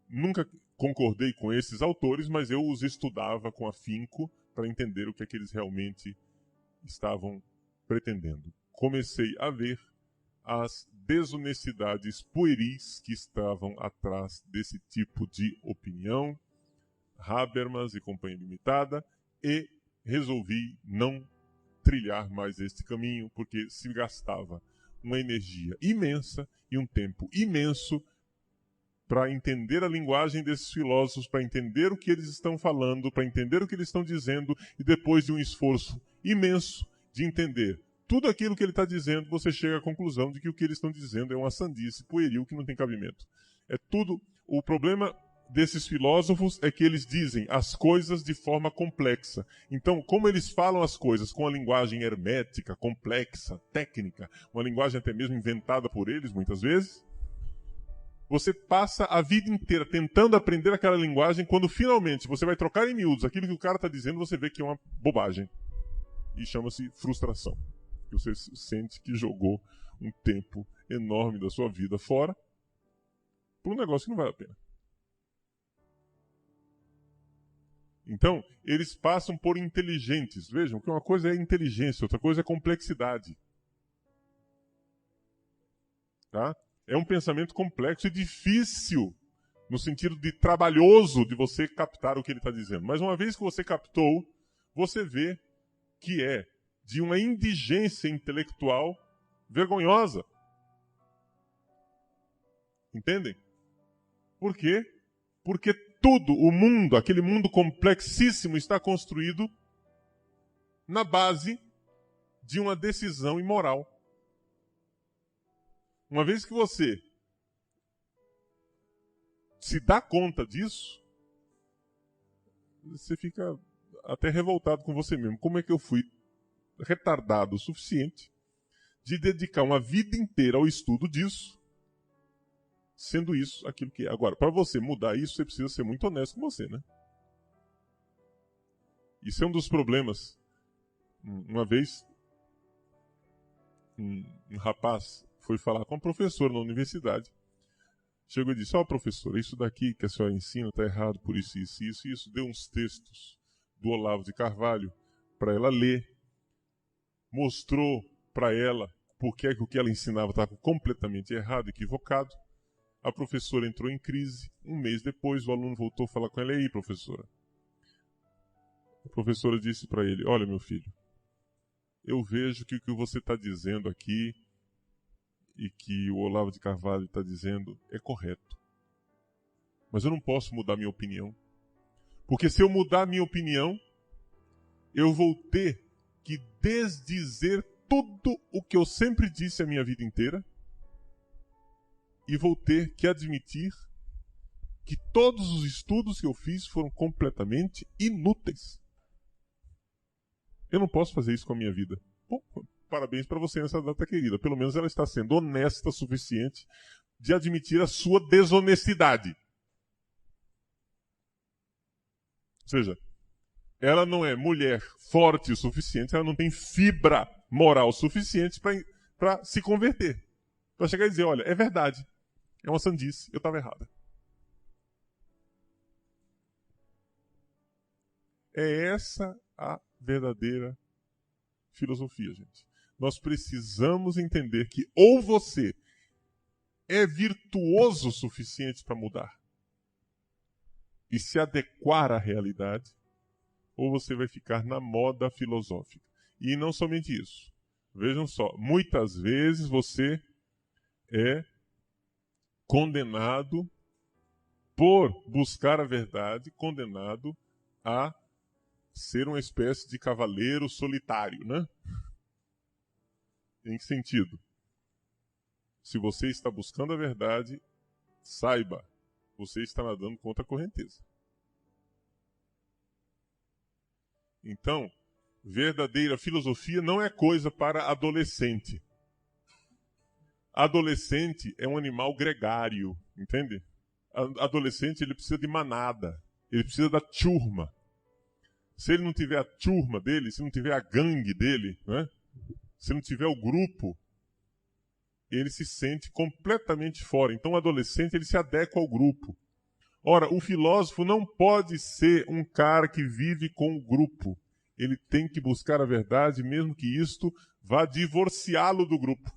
Speaker 1: Nunca concordei com esses autores, mas eu os estudava com afinco para entender o que é que eles realmente estavam pretendendo. Comecei a ver as desonestidades pueris que estavam atrás desse tipo de opinião, Habermas e Companhia Limitada, e resolvi não trilhar mais este caminho, porque se gastava uma energia imensa e um tempo imenso para entender a linguagem desses filósofos, para entender o que eles estão falando, para entender o que eles estão dizendo, e depois de um esforço imenso de entender tudo aquilo que ele está dizendo, você chega à conclusão de que o que eles estão dizendo é uma sandice pueril que não tem cabimento. É tudo. O problema desses filósofos é que eles dizem as coisas de forma complexa. Então, como eles falam as coisas com a linguagem hermética, complexa, técnica, uma linguagem até mesmo inventada por eles, muitas vezes, você passa a vida inteira tentando aprender aquela linguagem, quando finalmente você vai trocar em miúdos aquilo que o cara está dizendo, você vê que é uma bobagem. E chama-se frustração. Você sente que jogou um tempo enorme da sua vida fora por um negócio que não vale a pena. Então, eles passam por inteligentes. Vejam que uma coisa é inteligência, outra coisa é complexidade. Tá? É um pensamento complexo e difícil, no sentido de trabalhoso de você captar o que ele está dizendo. Mas uma vez que você captou, você vê que é de uma indigência intelectual vergonhosa. Entendem? Por quê? Porque tudo, o mundo, aquele mundo complexíssimo, está construído na base de uma decisão imoral. Uma vez que você se dá conta disso, você fica até revoltado com você mesmo. Como é que eu fui retardado o suficiente de dedicar uma vida inteira ao estudo disso, sendo isso aquilo que é? Agora, para você mudar isso, você precisa ser muito honesto com você, né? Isso é um dos problemas. Uma vez, um rapaz foi falar com a professora na universidade. Chegou e disse: ó, professora, isso daqui que a senhora ensina está errado por isso, isso, isso, isso. Deu uns textos do Olavo de Carvalho para ela ler. Mostrou para ela porque é que o que ela ensinava estava completamente errado, equivocado. A professora entrou em crise. Um mês depois, o aluno voltou a falar com ela: e aí, professora? A professora disse para ele: olha, meu filho, eu vejo que o que você está dizendo aqui e que o Olavo de Carvalho está dizendo é correto. Mas eu não posso mudar minha opinião. Porque se eu mudar minha opinião, eu vou ter que desdizer tudo o que eu sempre disse a minha vida inteira e vou ter que admitir que todos os estudos que eu fiz foram completamente inúteis. Eu não posso fazer isso com a minha vida. Bom, parabéns para você nessa data querida. Pelo menos ela está sendo honesta o suficiente de admitir a sua desonestidade. Ou seja, ela não é mulher forte o suficiente, ela não tem fibra moral suficiente para se converter. Para chegar e dizer: olha, é verdade, é uma sandice, eu estava errada. É essa a verdadeira filosofia, gente. Nós precisamos entender que ou você é virtuoso o suficiente para mudar e se adequar à realidade, ou você vai ficar na moda filosófica. E não somente isso. Vejam só, muitas vezes você é condenado por buscar a verdade, condenado a ser uma espécie de cavaleiro solitário, né? Em que sentido? Se você está buscando a verdade, saiba, você está nadando contra a correnteza. Então, verdadeira filosofia não é coisa para adolescente. Adolescente é um animal gregário, entende? Adolescente, ele precisa de manada, ele precisa da turma. Se ele não tiver a turma dele, se não tiver a gangue dele, né? Se não tiver o grupo, ele se sente completamente fora. Então o adolescente, ele se adequa ao grupo. Ora, o filósofo não pode ser um cara que vive com o grupo. Ele tem que buscar a verdade, mesmo que isto vá divorciá-lo do grupo.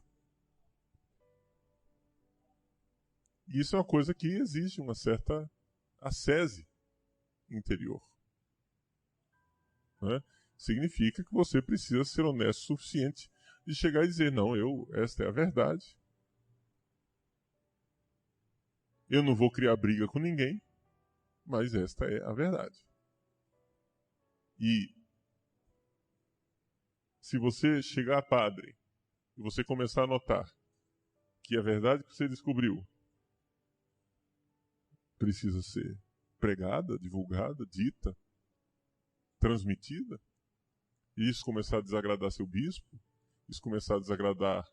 Speaker 1: E isso é uma coisa que exige uma certa ascese interior. Né? Significa que você precisa ser honesto o suficiente de chegar e dizer, não, esta é a verdade. Eu não vou criar briga com ninguém, mas esta é a verdade. E se você chegar a padre e você começar a notar que a verdade que você descobriu precisa ser pregada, divulgada, dita, transmitida, e isso começar a desagradar seu bispo, isso começar a desagradar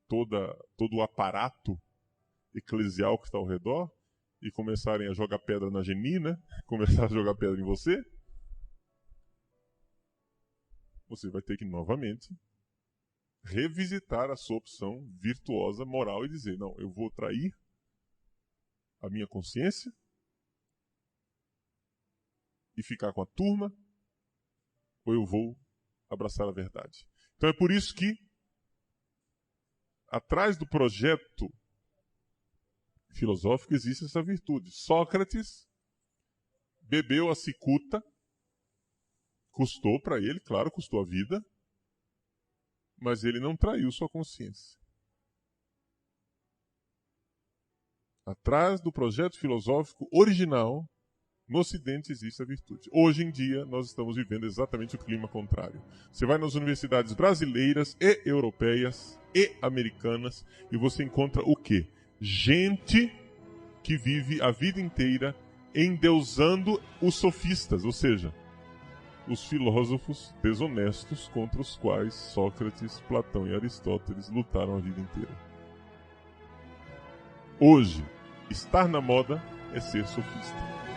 Speaker 1: todo o aparato eclesial que está ao redor, e começarem a jogar pedra na Genina, começar a jogar pedra em você, você vai ter que novamente revisitar a sua opção virtuosa, moral, e dizer, não, eu vou trair a minha consciência e ficar com a turma, ou eu vou abraçar a verdade. Então é por isso que atrás do projeto filosófico existe essa virtude. Sócrates bebeu a cicuta, custou para ele, claro, custou a vida, mas ele não traiu sua consciência. Atrás do projeto filosófico original, no Ocidente existe a virtude. Hoje em dia, nós estamos vivendo exatamente o clima contrário. Você vai nas universidades brasileiras e europeias e americanas e você encontra o quê? Gente que vive a vida inteira endeusando os sofistas, ou seja, os filósofos desonestos contra os quais Sócrates, Platão e Aristóteles lutaram a vida inteira. Hoje, estar na moda é ser sofista.